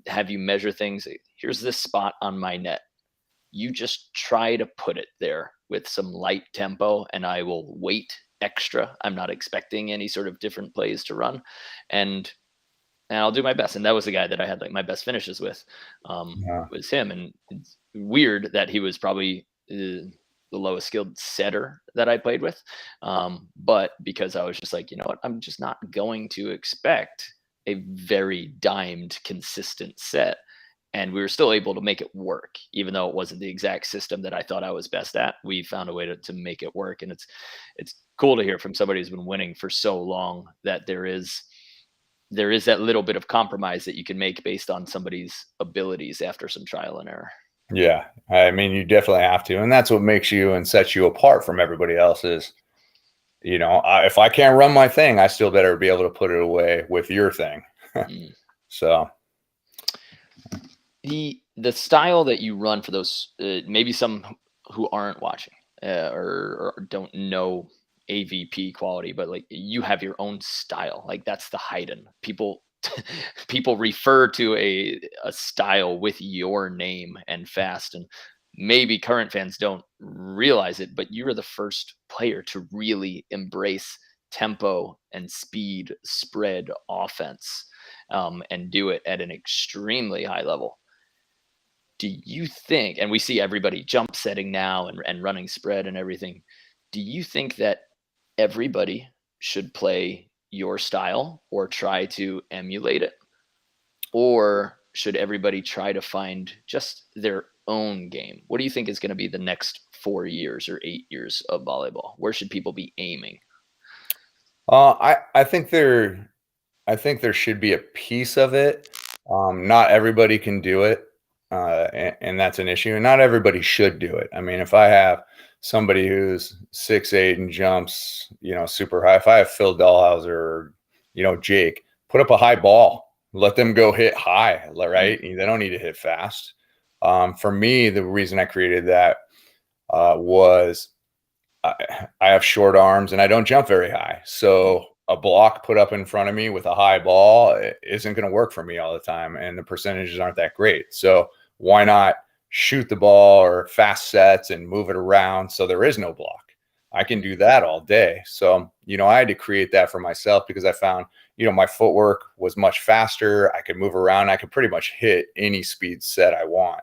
have you measure things. Here's this spot on my net. You just try to put it there with some light tempo, and I will wait extra. I'm not expecting any sort of different plays to run, and I'll do my best. And that was the guy that I had like my best finishes with, was him. And it's weird that he was probably the lowest skilled setter that I played with. But because I was just like, you know what, I'm just not going to expect a very dimed, consistent set. And we were still able to make it work, even though it wasn't the exact system that I thought I was best at. We found a way to make it work. And it's cool to hear from somebody who's been winning for so long that there is that little bit of compromise that you can make based on somebody's abilities after some trial and error. Yeah. I mean, you definitely have to. And that's what makes you and sets you apart from everybody else is, if I can't run my thing, I still better be able to put it away with your thing. So. The style that you run for those, maybe some who aren't watching or don't know AVP quality, but like you have your own style. Like that's the Hyden. People refer to a style with your name and fast, and maybe current fans don't realize it, but you are the first player to really embrace tempo and speed spread offense and do it at an extremely high level. Do you think, and we see everybody jump setting now and running spread and everything, do you think that everybody should play your style or try to emulate it? Or should everybody try to find just their own game? What do you think is going to be the next 4 years or 8 years of volleyball? Where should people be aiming? I think there should be a piece of it. Not everybody can do it. And that's an issue. And not everybody should do it. I mean, if I have somebody who's 6'8" and jumps, super high, if I have Phil Dahlhauser or, Jake, put up a high ball, let them go hit high, right? They don't need to hit fast. For me, the reason I created that was I have short arms and I don't jump very high. So a block put up in front of me with a high ball isn't going to work for me all the time. And the percentages aren't that great. So why not shoot the ball or fast sets and move it around so there is no block? I can do that all day. So, I had to create that for myself because I found, my footwork was much faster. I could move around. I could pretty much hit any speed set I want.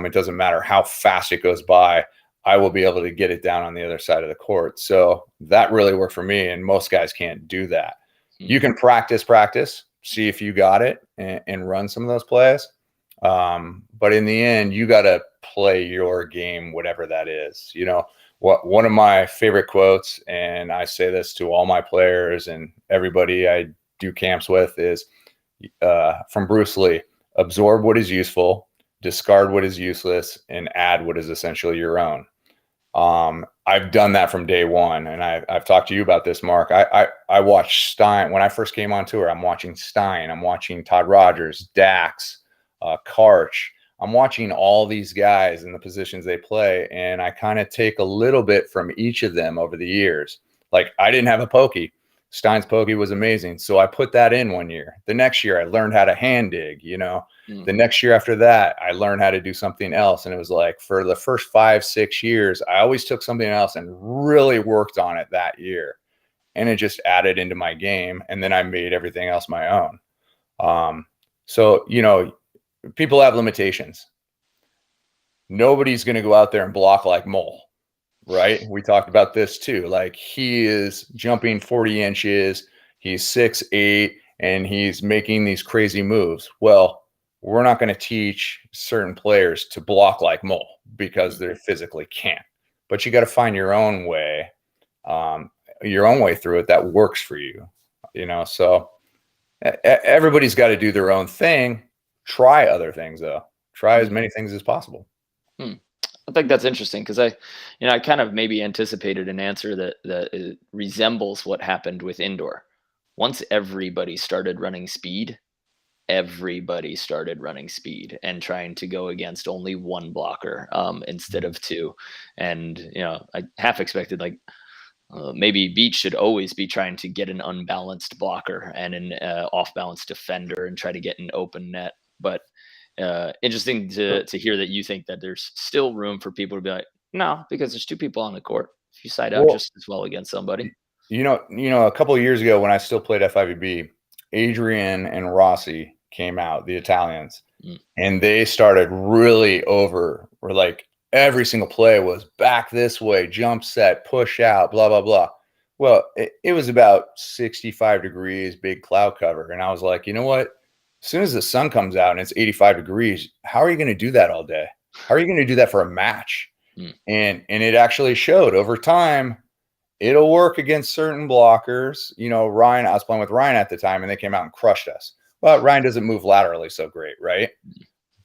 It doesn't matter how fast it goes by. I will be able to get it down on the other side of the court. So that really worked for me. And most guys can't do that. You can practice, see if you got it and run some of those plays. But in the end, you got to play your game, whatever that is. One of my favorite quotes, and I say this to all my players and everybody I do camps with, is from Bruce Lee: absorb what is useful, discard what is useless, and add what is essentially your own. I've done that from day one, and I've talked to you about this, Mark. I watched Stein when I first came on tour. I'm watching Stein. I'm watching Todd Rogers, Dax, Karch. I'm watching all these guys in the positions they play, and I kind of take a little bit from each of them over the years. Like, I didn't have a pokey. Stein's pokey was amazing, so I put that in one year. The next year, I learned how to hand dig. The next year after that, I learned how to do something else. And it was like, for the first 5-6 years, I always took something else and really worked on it that year. And it just added into my game. And then I made everything else my own. So, people have limitations. Nobody's going to go out there and block like Mole, right? We talked about this too. Like, he is jumping 40 inches. He's 6'8", and he's making these crazy moves. Well, we're not going to teach certain players to block like Mole because they physically can't. But you got to find your own way through it that works for you. So everybody's got to do their own thing. Try other things, though. Try as many things as possible. I think that's interesting, because I kind of maybe anticipated an answer that resembles what happened with indoor. Once everybody started running speed and trying to go against only one blocker instead of two. And, I half expected, like, maybe Beach should always be trying to get an unbalanced blocker and an off-balance defender and try to get an open net. But interesting to hear that you think that there's still room for people to be like, no, because there's two people on the court. If you side out just as well against somebody. A couple of years ago when I still played FIVB, Adrian and Rossi came out, the Italians, and they started really were like, every single play was back this way, jump set, push out, blah, blah, blah. Well, it was about 65 degrees, big cloud cover. And I was like, you know what? As soon as the sun comes out and it's 85 degrees, how are you going to do that all day? How are you going to do that for a match? And it actually showed over time. It'll work against certain blockers. Ryan, I was playing with Ryan at the time, and they came out and crushed us. Well, Ryan doesn't move laterally so great, right?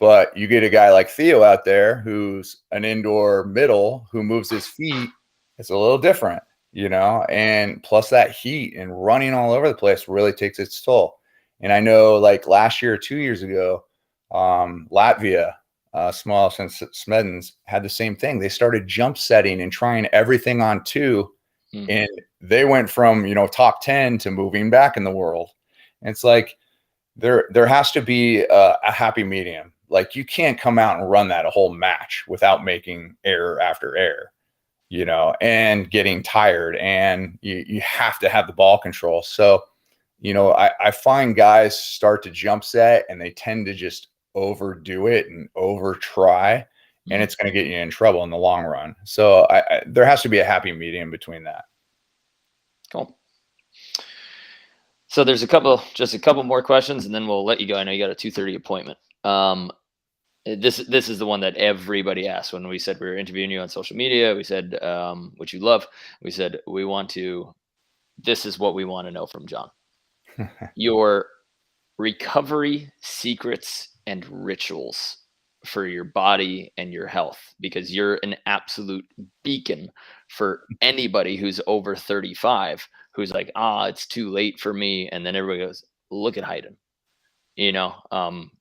But you get a guy like Theo out there who's an indoor middle who moves his feet. It's a little different, and plus that heat and running all over the place really takes its toll. And I know, like, last year or 2 years ago, Latvia, Smalls and Smedens had the same thing. They started jump setting and trying everything on two. And they went from, top 10 to moving back in the world. And it's like, there has to be a happy medium. Like, you can't come out and run that a whole match without making error after error, and getting tired, and you have to have the ball control. So, I find guys start to jump set and they tend to just overdo it and over try, and it's going to get you in trouble in the long run. So there has to be a happy medium between that. Cool. So there's just a couple more questions, and then we'll let you go. I know you got a 2:30 appointment. This is the one that everybody asked when we said we were interviewing you on social media. We said, which you love. We said, this is what we want to know from John. Your recovery secrets and rituals for your body and your health, because you're an absolute beacon for anybody who's over 35, who's like, it's too late for me. And then everybody goes, look at Hyden,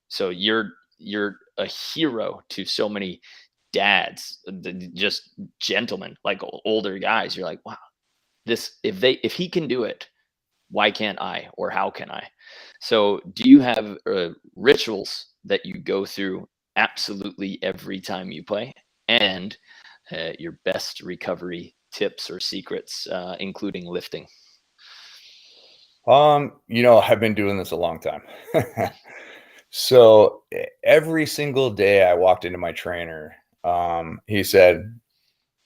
so you're a hero to so many dads, just gentlemen, like older guys. You're like, wow, if he can do it, why can't I, or how can I? So do you have rituals that you go through absolutely every time you play, and your best recovery tips or secrets, including lifting? I've been doing this a long time. So every single day I walked into my trainer, he said,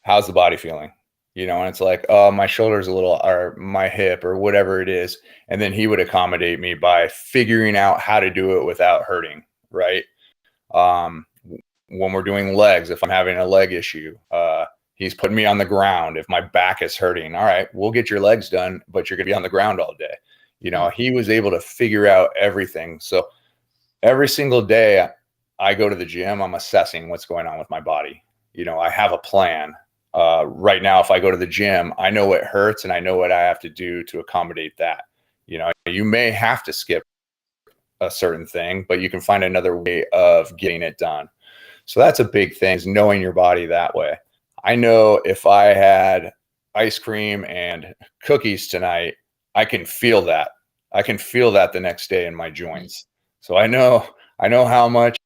how's the body feeling? And it's like, oh, my shoulder's a little, or my hip, or whatever it is. And then he would accommodate me by figuring out how to do it without hurting, right? When we're doing legs, if I'm having a leg issue, he's putting me on the ground. If my back is hurting, all right, we'll get your legs done, but you're going to be on the ground all day. He was able to figure out everything. So every single day I go to the gym, I'm assessing what's going on with my body. I have a plan. Right now, if I go to the gym, I know what hurts and I know what I have to do to accommodate that. You may have to skip a certain thing, but you can find another way of getting it done. So that's a big thing, is knowing your body that way. I know if I had ice cream and cookies tonight, I can feel that. I can feel that the next day in my joints. So I know how much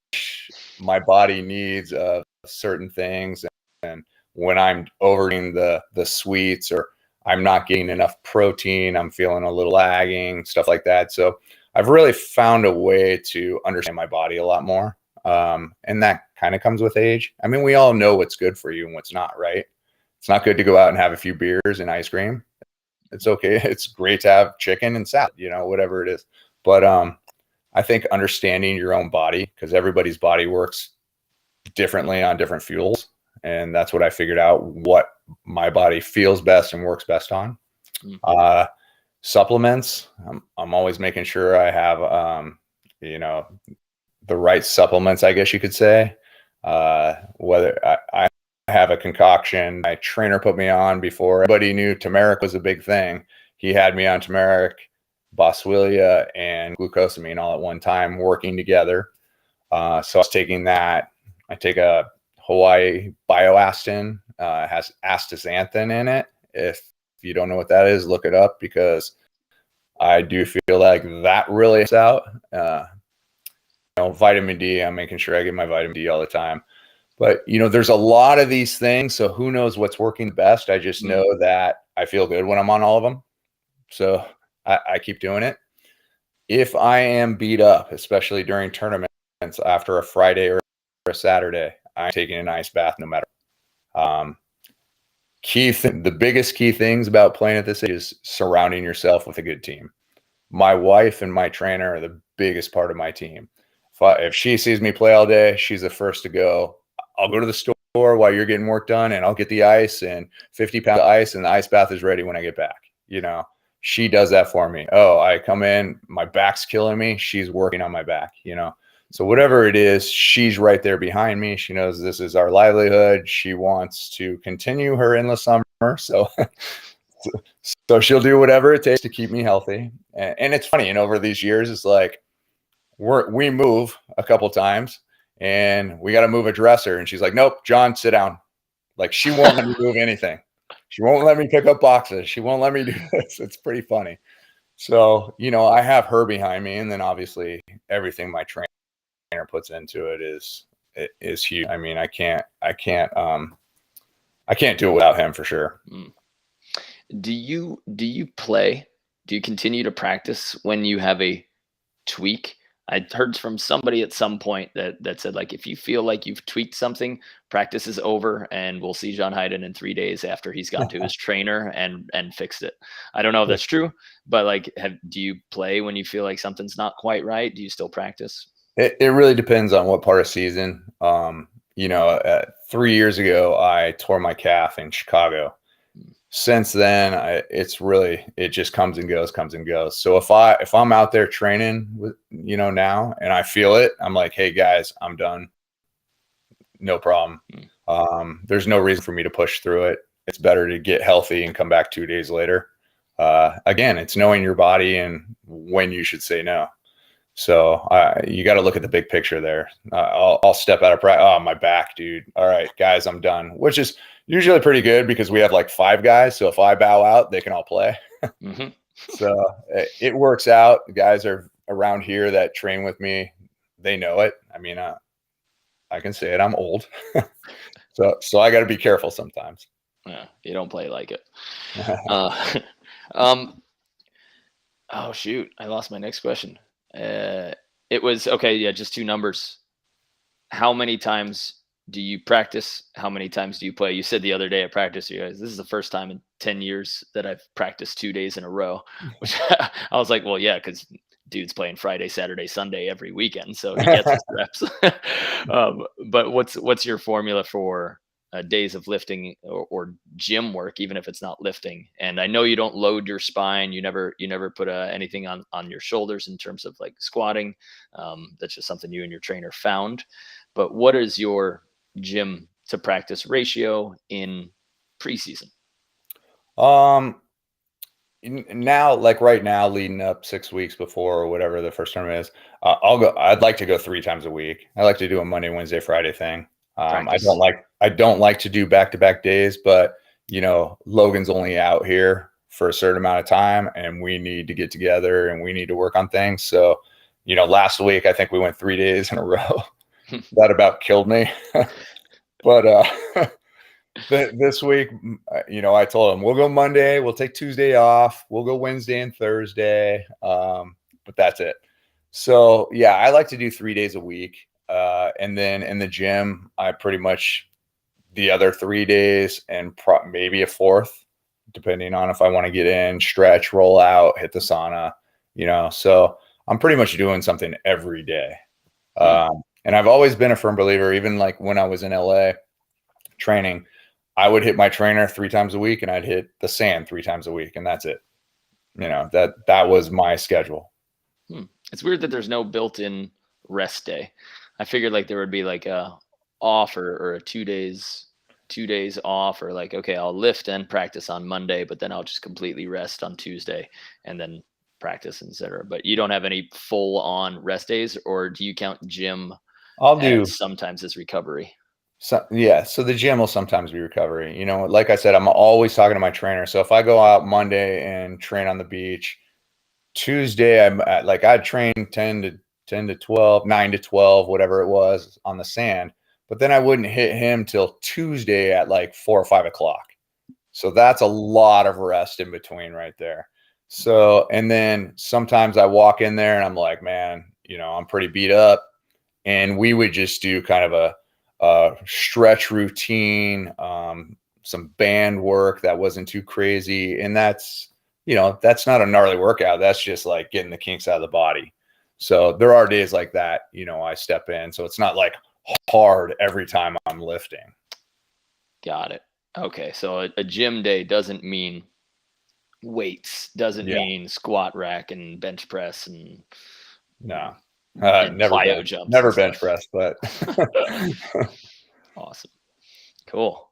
my body needs of certain things. And when I'm overeating the sweets, or I'm not getting enough protein, I'm feeling a little lagging, stuff like that. So I've really found a way to understand my body a lot more. And that kind of comes with age. I mean, we all know what's good for you and what's not, right? It's not good to go out and have a few beers and ice cream. It's okay. It's great to have chicken and salad, whatever it is. But I think understanding your own body, because everybody's body works differently on different fuels. And that's what I figured out, what my body feels best and works best on. Mm-hmm. Supplements. I'm always making sure I have, the right supplements, I guess you could say. Whether I have a concoction my trainer put me on before everybody knew turmeric was a big thing. He had me on turmeric, boswellia, and glucosamine all at one time working together. So I was taking that. I take a Hawaii bioastin, has astaxanthin in it. If you don't know what that is, look it up, because I do feel like that really helps out. Vitamin D, I'm making sure I get my vitamin D all the time. But, there's a lot of these things. So who knows what's working best? I just know that I feel good when I'm on all of them. So I keep doing it. If I am beat up, especially during tournaments after a Friday or a Saturday, I'm taking an ice bath no matter. The biggest key things about playing at this age is surrounding yourself with a good team. My wife and my trainer are the biggest part of my team. If she sees me play all day, she's the first to go. I'll go to the store while you're getting work done, and I'll get the ice and 50 pounds of ice, and the ice bath is ready when I get back. She does that for me. Oh, I come in, my back's killing me. She's working on my back, So whatever it is, she's right there behind me. She knows this is our livelihood. She wants to continue her endless summer. So she'll do whatever it takes to keep me healthy. And it's funny, over these years, it's like we move a couple times and we got to move a dresser. And she's like, nope, John, sit down. Like, she won't let me move anything. She won't let me pick up boxes. She won't let me do this. It's pretty funny. So, I have her behind me. And then obviously everything my trainer puts into it is huge. I mean, I can't do it without him for sure. Do you play? Do you continue to practice when you have a tweak? I heard from somebody at some point that said, like, if you feel like you've tweaked something, practice is over, and we'll see John Hyden in 3 days after he's gone to his trainer and fixed it. I don't know if that's true, but like, do you play when you feel like something's not quite right? Do you still practice? It really depends on what part of season. 3 years ago, I tore my calf in Chicago. Since then, it just comes and goes. So if I'm out there training with, now, and I feel it, I'm like, hey guys, I'm done. No problem. There's no reason for me to push through it. It's better to get healthy and come back 2 days later. Again, it's knowing your body and when you should say no. So you got to look at the big picture there. I'll step out of practice. Oh, my back, dude. All right, guys, I'm done. Which is usually pretty good because we have like 5 guys. So if I bow out, they can all play. Mm-hmm. So it works out. The guys are around here that train with me. They know it. I mean, I can say it. I'm old. So I got to be careful sometimes. Yeah, you don't play like it. Oh, shoot. I lost my next question. It was okay. Yeah, just 2 numbers. How many times do you practice? How many times do you play? You said the other day at practice, you guys, this is the first time in 10 years that I've practiced 2 days in a row, which I was like, well, yeah, because dude's playing Friday, Saturday, Sunday every weekend, so he gets his reps. But what's your formula for days of lifting or gym work, even if it's not lifting? And I know you don't load your spine. You never put anything on your shoulders in terms of like squatting. That's just something you and your trainer found. But what is your gym to practice ratio in preseason? Now, like right now, leading up 6 weeks before or whatever the first tournament is, I'd like to go 3 times a week. I like to do a Monday, Wednesday, Friday thing. I don't like to do back-to-back days, but Logan's only out here for a certain amount of time, and we need to get together and we need to work on things. So, last week I think we went 3 days in a row. That about killed me. But this week, I told him we'll go Monday, we'll take Tuesday off, we'll go Wednesday and Thursday, but that's it. So yeah, I like to do 3 days a week, and then in the gym, I pretty much the other 3 days and maybe a fourth, depending on if I want to get in, stretch, roll out, hit the sauna. So I'm pretty much doing something every day. And I've always been a firm believer, even like when I was in LA training, I would hit my trainer 3 times a week and I'd hit the sand 3 times a week. And that's it. That was my schedule. It's weird that there's no built-in rest day. I figured like there would be like a off or a 2 days off, or like, okay, I'll lift and practice on Monday, but then I'll just completely rest on Tuesday and then practice, etc. But you don't have any full on rest days, or do you count gym sometimes as recovery? So the gym will sometimes be recovery. Like I said, I'm always talking to my trainer. So if I go out Monday and train on the beach, Tuesday I'd train 10 to 12, 9 to 12, whatever it was on the sand, but then I wouldn't hit him till Tuesday at like 4 or 5 o'clock. So that's a lot of rest in between right there. So, and then sometimes I walk in there and I'm like, man, I'm pretty beat up, and we would just do kind of a stretch routine, some band work that wasn't too crazy. And that's not a gnarly workout. That's just like getting the kinks out of the body. So there are days like that, I step in. So it's not like hard every time I'm lifting. Got it. Okay. So a gym day doesn't mean weights, doesn't mean squat rack and bench press and never bench press, but awesome. Cool.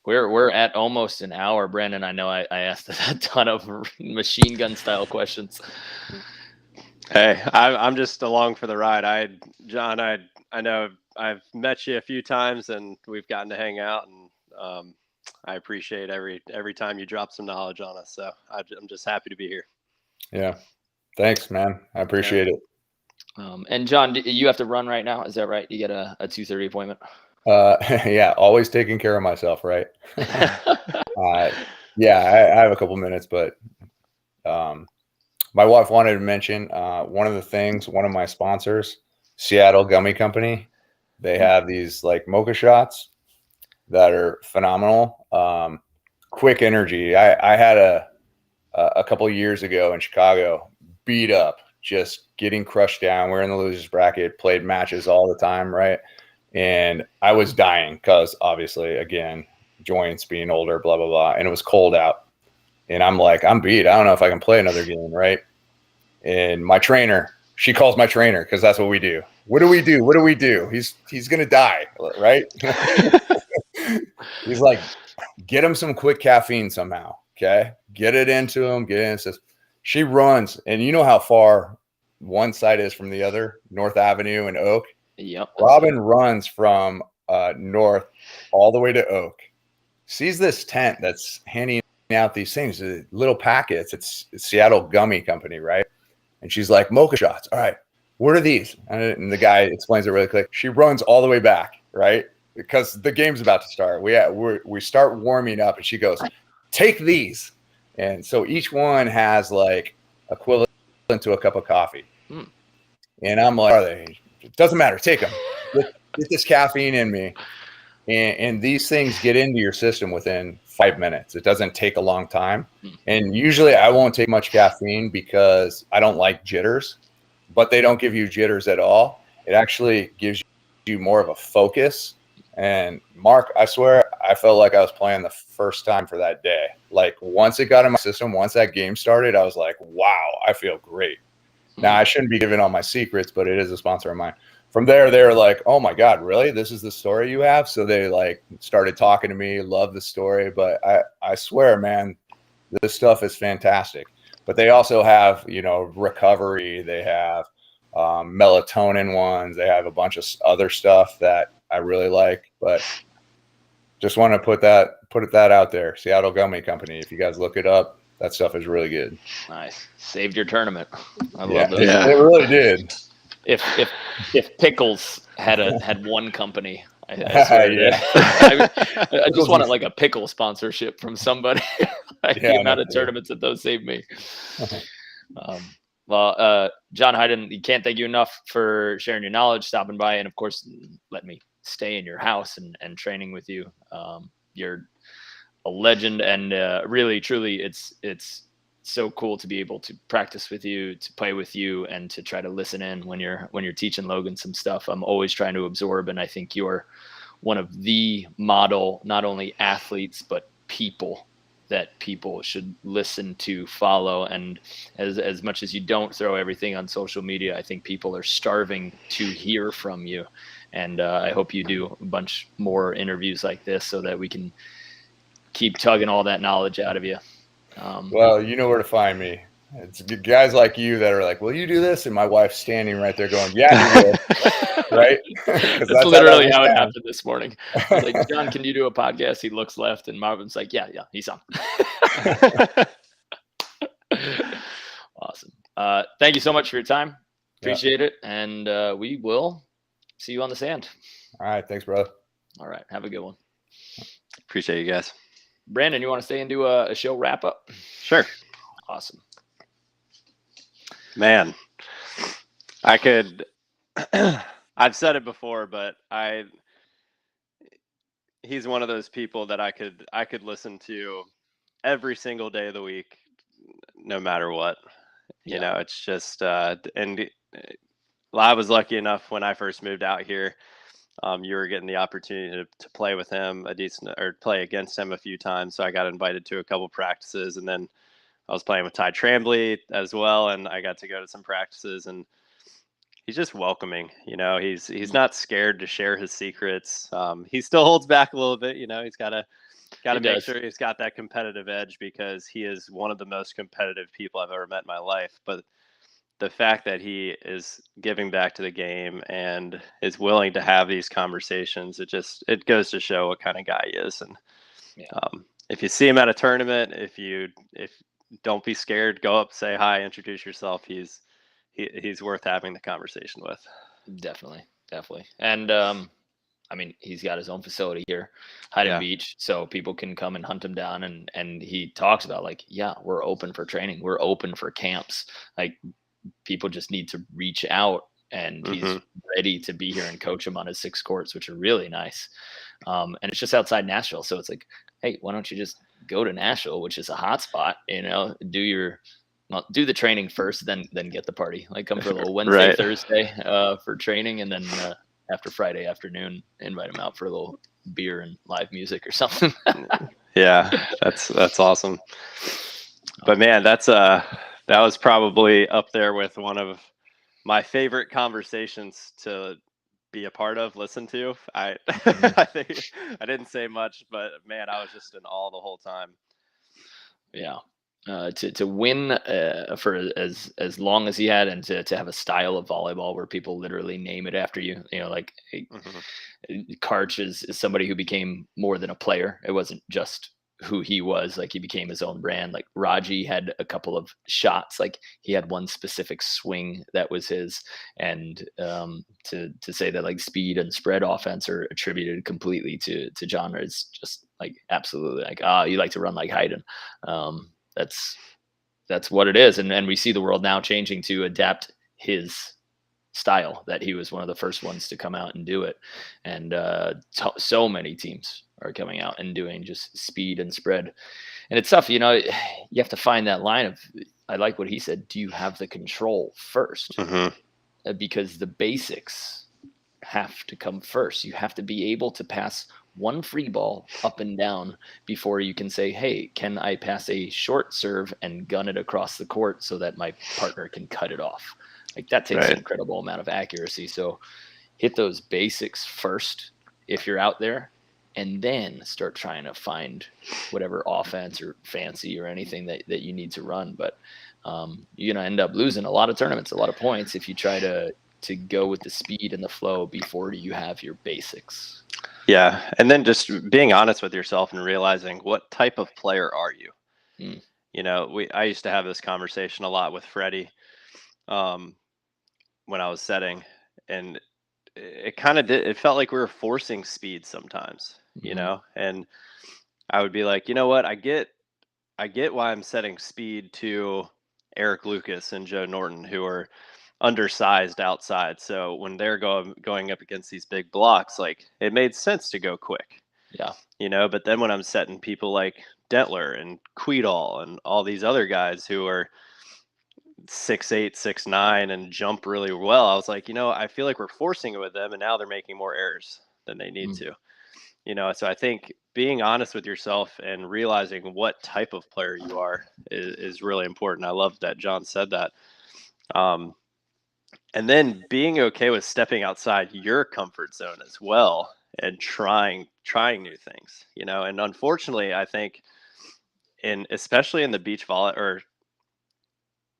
We're at almost an hour, Brandon. I know I asked a ton of machine gun style questions. Hey, I'm just along for the ride. John, I know I've met you a few times and we've gotten to hang out, and I appreciate every time you drop some knowledge on us. So I'm just happy to be here. Yeah. Thanks, man. I appreciate it. And John, you have to run right now. Is that right? You get a 2:30 appointment? Yeah, always taking care of myself, right? Yeah, I have a couple minutes, but my wife wanted to mention one of my sponsors, Seattle Gummy Company. They have these like mocha shots that are phenomenal. Quick energy. I had a couple of years ago in Chicago, beat up, just getting crushed down. We're in the losers bracket, played matches all the time, right? And I was dying because obviously, again, joints being older, blah, blah, blah. And it was cold out. And I'm like, I'm beat. I don't know if I can play another game, right? And my trainer, she calls my trainer because that's what we do. What do we do? What do we do? He's going to die, right? He's like, get him some quick caffeine somehow, okay? Get it into him, get it in. Says, she runs, and you know how far one side is from the other, North Avenue and Oak? Yep. Robin runs from North all the way to Oak, sees this tent that's handing out these things, little packets. It's Seattle Gummy Company, right? And she's like, mocha shots. All right, what are these? And the guy explains it really quick. She runs all the way back, right? Because the game's about to start. We start warming up, and she goes, take these. And so each one has like equivalent to a cup of coffee. And I'm like, are they? It doesn't matter. Take them. get this caffeine in me. And these things get into your system within 5 minutes. It doesn't take a long time. And usually I won't take much caffeine because I don't like jitters, but they don't give you jitters at all. It actually gives you more of a focus. And Mark, I swear, I felt like I was playing the first time for that day. Like once it got in my system, once that game started, I was like, wow, I feel great. Now I shouldn't be giving all my secrets, but it is a sponsor of mine. From there, they were like, oh my God, really? This is the story you have? So they like started talking to me, love the story. But I swear, man, this stuff is fantastic. But they also have, recovery. They have melatonin ones. They have a bunch of other stuff that I really like. But just want to put that out there. Seattle Gummy Company. If you guys look it up, that stuff is really good. Nice. Saved your tournament. I love those. Yeah, it really did. If Pickles had one company, I swear I just wanted like a pickle sponsorship from somebody. The amount of tournaments that those saved me. Well, John Hyden, you can't thank you enough for sharing your knowledge, stopping by, and of course, let me stay in your house and training with you. You're a legend, and really, truly, it's so cool to be able to practice with you, to play with you, and to try to listen in when you're teaching Logan some stuff. I'm always trying to absorb, and I think you're one of the model, not only athletes, but people that people should listen to, follow. And as much as you don't throw everything on social media, I think people are starving to hear from you. And I hope you do a bunch more interviews like this so that we can keep tugging all that knowledge out of you. Well, you know where to find me. It's guys like you that are like, will you do this? And my wife's standing right there going, yeah, you will. Right? That's literally how it happened this morning. I was like, John, can you do a podcast? He looks left, and Marvin's like, yeah, he's on. Awesome. Thank you so much for your time. Appreciate it. And we will see you on the sand. All right. Thanks, brother. All right. Have a good one. Appreciate you guys. Brandon, you want to stay and do a show wrap up? Sure. Awesome. Man, I could, I've said it before, but he's one of those people that I could listen to every single day of the week, no matter what. You know, it's just, and I was lucky enough when I first moved out here. You were getting the opportunity to play with him play against him a few times. So I got invited to a couple practices, and then I was playing with Ty Trambly as well. And I got to go to some practices, and he's just welcoming. He's not scared to share his secrets. He still holds back a little bit. He's got to make sure he's got that competitive edge, because he is one of the most competitive people I've ever met in my life. But the fact that he is giving back to the game and is willing to have these conversations, it goes to show what kind of guy he is. And if you see him at a tournament, if don't be scared, go up, say hi, introduce yourself. He's worth having the conversation with. Definitely. And I mean, he's got his own facility here, Hyden Beach, so people can come and hunt him down. And he talks about like, we're open for training, we're open for camps. Like, people just need to reach out, and he's ready to be here and coach him on his 6 courts, which are really nice. And it's just outside Nashville. So it's like, hey, why don't you just go to Nashville, which is a hot spot, do the training first, then get the party. Like, come for a little Wednesday, Thursday for training. And then after Friday afternoon, invite him out for a little beer and live music or something. Yeah, that's awesome. But man, that was probably up there with one of my favorite conversations to be a part of, listen to. I think I didn't say much, but man, I was just in awe the whole time. Yeah. To win for as long as he had, and to have a style of volleyball where people literally name it after you. Like Karch is somebody who became more than a player. It wasn't just who he was. Like, he became his own brand. Like, Raji had a couple of shots, like he had one specific swing that was his. And to say that like speed and spread offense are attributed completely to John is just like absolutely like, you like to run like Hyden. That's what it is. And we see the world now changing to adapt his style, that he was one of the first ones to come out and do it. And so many teams are coming out and doing just speed and spread. And it's tough, you have to find that line of, I like what he said, do you have the control first? Because the basics have to come first. You have to be able to pass one free ball up and down before you can say, hey, can I pass a short serve and gun it across the court so that my partner can cut it off? Like, that takes an incredible amount of accuracy. So hit those basics first if you're out there, and then start trying to find whatever offense or fancy or anything that you need to run. But you're going to end up losing a lot of tournaments, a lot of points, if you try to go with the speed and the flow before you have your basics. Yeah. And then just being honest with yourself and realizing, what type of player are you? I used to have this conversation a lot with Freddie when I was setting, and it kind of it felt like we were forcing speed sometimes, and I would be like, you know what, I get why I'm setting speed to Eric Lucas and Joe Norton, who are undersized outside. So when they're going up against these big blocks, like, it made sense to go quick. Yeah. But then when I'm setting people like Dentler and Queedall and all these other guys who are 6'8", 6'9", and jump really well, I was like, I feel like we're forcing it with them, and now they're making more errors than they need to. So I think being honest with yourself and realizing what type of player you are is really important. I love that John said that. And then being okay with stepping outside your comfort zone as well, and trying new things, and unfortunately, I think especially in the beach volley or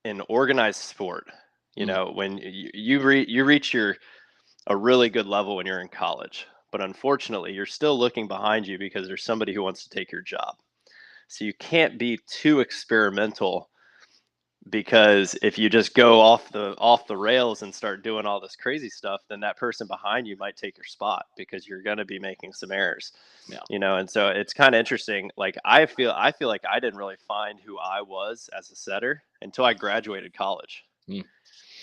in organized sport, when you reach a really good level when you're in college, but unfortunately you're still looking behind you because there's somebody who wants to take your job. So you can't be too experimental, because if you just go off the rails and start doing all this crazy stuff, then that person behind you might take your spot, because you're going to be making some errors. And so it's kind of interesting. Like, I feel like I didn't really find who I was as a setter until I graduated college. And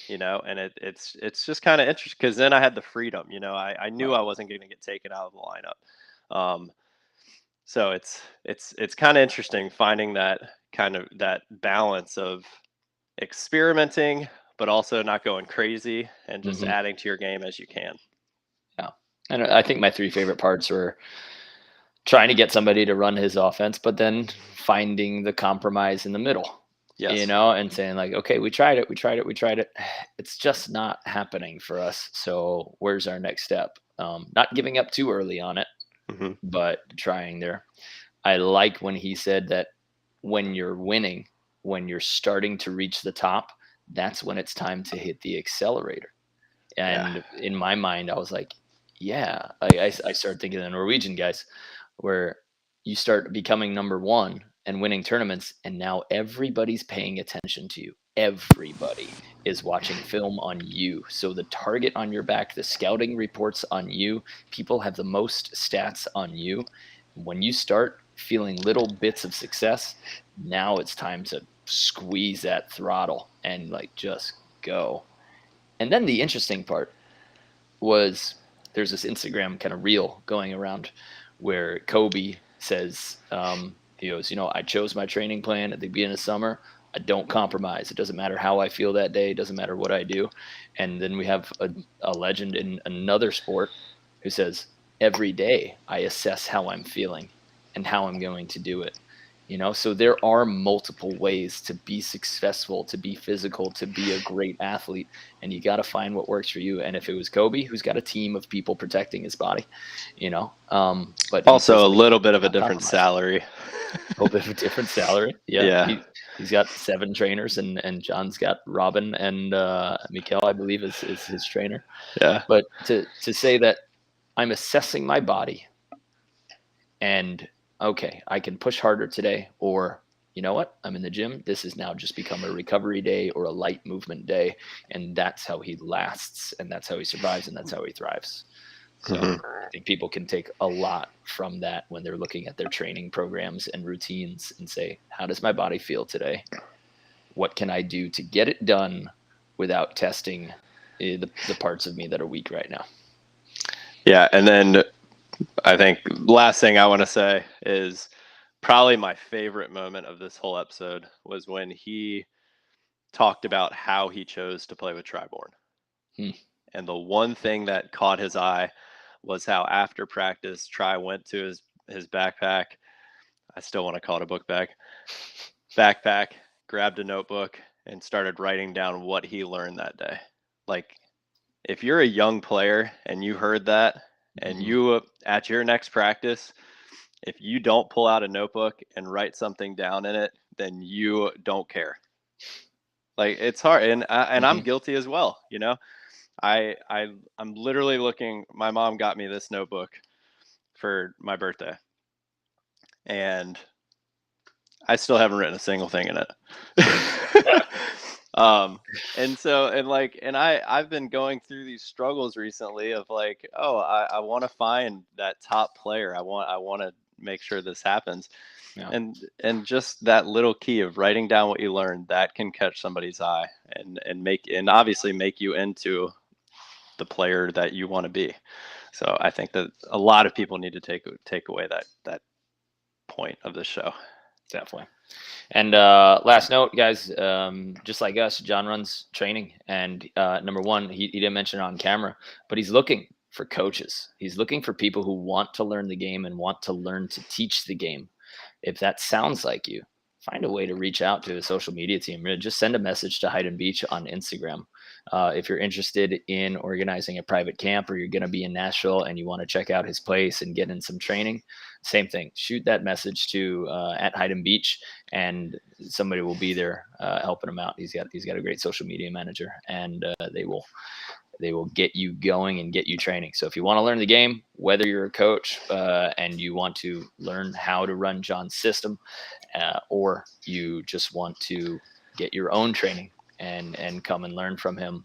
it's just kind of interesting, because then I had the freedom. I knew I wasn't going to get taken out of the lineup. So it's kind of interesting finding that balance of experimenting, but also not going crazy, and just adding to your game as you can. Yeah. And I think my three favorite parts were trying to get somebody to run his offense, but then finding the compromise in the middle. Yes. And saying, like, okay, we tried it. It's just not happening for us. So where's our next step? Not giving up too early on it, but trying there. I like when he said that when you're winning, when you're starting to reach the top, that's when it's time to hit the accelerator. And in my mind, I was like, yeah, I started thinking of the Norwegian guys, where you start becoming number one and winning tournaments, and now everybody's paying attention to you. Everybody is watching film on you. So the target on your back, the scouting reports on you, people have the most stats on you. When you start feeling little bits of success, now it's time to squeeze that throttle and, like, just go. And then the interesting part was, there's this Instagram kind of reel going around where Kobe says, he goes, I chose my training plan at the beginning of summer. I don't compromise. It doesn't matter how I feel that day. It doesn't matter what I do. And then we have a legend in another sport who says, every day I assess how I'm feeling and how I'm going to do it. So there are multiple ways to be successful, to be physical, to be a great athlete, and you got to find what works for you. And if it was Kobe, who's got a team of people protecting his body, but also a little bit of a different salary. A little bit of a different salary. Yeah. He's got 7 trainers, and John's got Robin and Mikael, I believe, is his trainer. Yeah. But to say that I'm assessing my body, and okay, I can push harder today, or you know what, I'm in the gym. This has now just become a recovery day or a light movement day, and that's how he lasts, and that's how he survives, and that's how he thrives. So I think people can take a lot from that when they're looking at their training programs and routines and say, how does my body feel today? What can I do to get it done without testing the parts of me that are weak right now. Yeah, and then I think last thing I want to say is probably my favorite moment of this whole episode was when he talked about how he chose to play with Triborn. And the one thing that caught his eye was how after practice, Tri went to his backpack. I still want to call it a book bag. Backpack, grabbed a notebook, and started writing down what he learned that day. Like, if you're a young player and you heard that, and you at your next practice, if you don't pull out a notebook and write something down in it, then you don't care. Like, it's hard, and I'm guilty as well. You know, I'm literally looking. My mom got me this notebook for my birthday, and I still haven't written a single thing in it. And I've been going through these struggles recently of like, oh, I want to find that top player. I want to make sure this happens. Yeah. And just that little key of writing down what you learned, that can catch somebody's eye and obviously make you into the player that you want to be. So I think that a lot of people need to take away that point of the show. Definitely. And last note, guys, just like us, John runs training. And number one, he didn't mention it on camera, but he's looking for coaches. He's looking for people who want to learn the game and want to learn to teach the game. If that sounds like you, find a way to reach out to the social media team. Just send a message to Hyden Beach on Instagram. If you're interested in organizing a private camp, or you're going to be in Nashville and you want to check out his place and get in some training, same thing. Shoot that message to at Hyden Beach, and somebody will be there helping him out. He's got a great social media manager, and they will get you going and get you training. So if you want to learn the game, whether you're a coach and you want to learn how to run John's system, or you just want to get your own training and come and learn from him,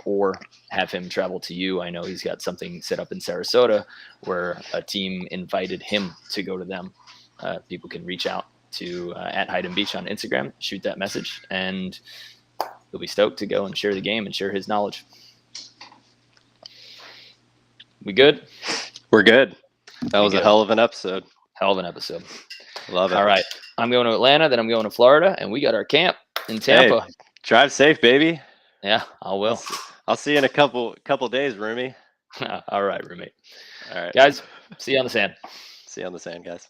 or have him travel to you. I know he's got something set up in Sarasota where a team invited him to go to them. People can reach out to at Hyden Beach on Instagram, shoot that message, and he'll be stoked to go and share the game and share his knowledge. We good? We're good. That was a hell of an episode. Hell of an episode. Love it. All right. I'm going to Atlanta, then I'm going to Florida, and we got our camp in Tampa. Hey, drive safe, baby. Yeah, I will. I'll see you in a couple days, roomie. All right, roommate. All right. Guys, see you on the sand. See you on the sand, guys.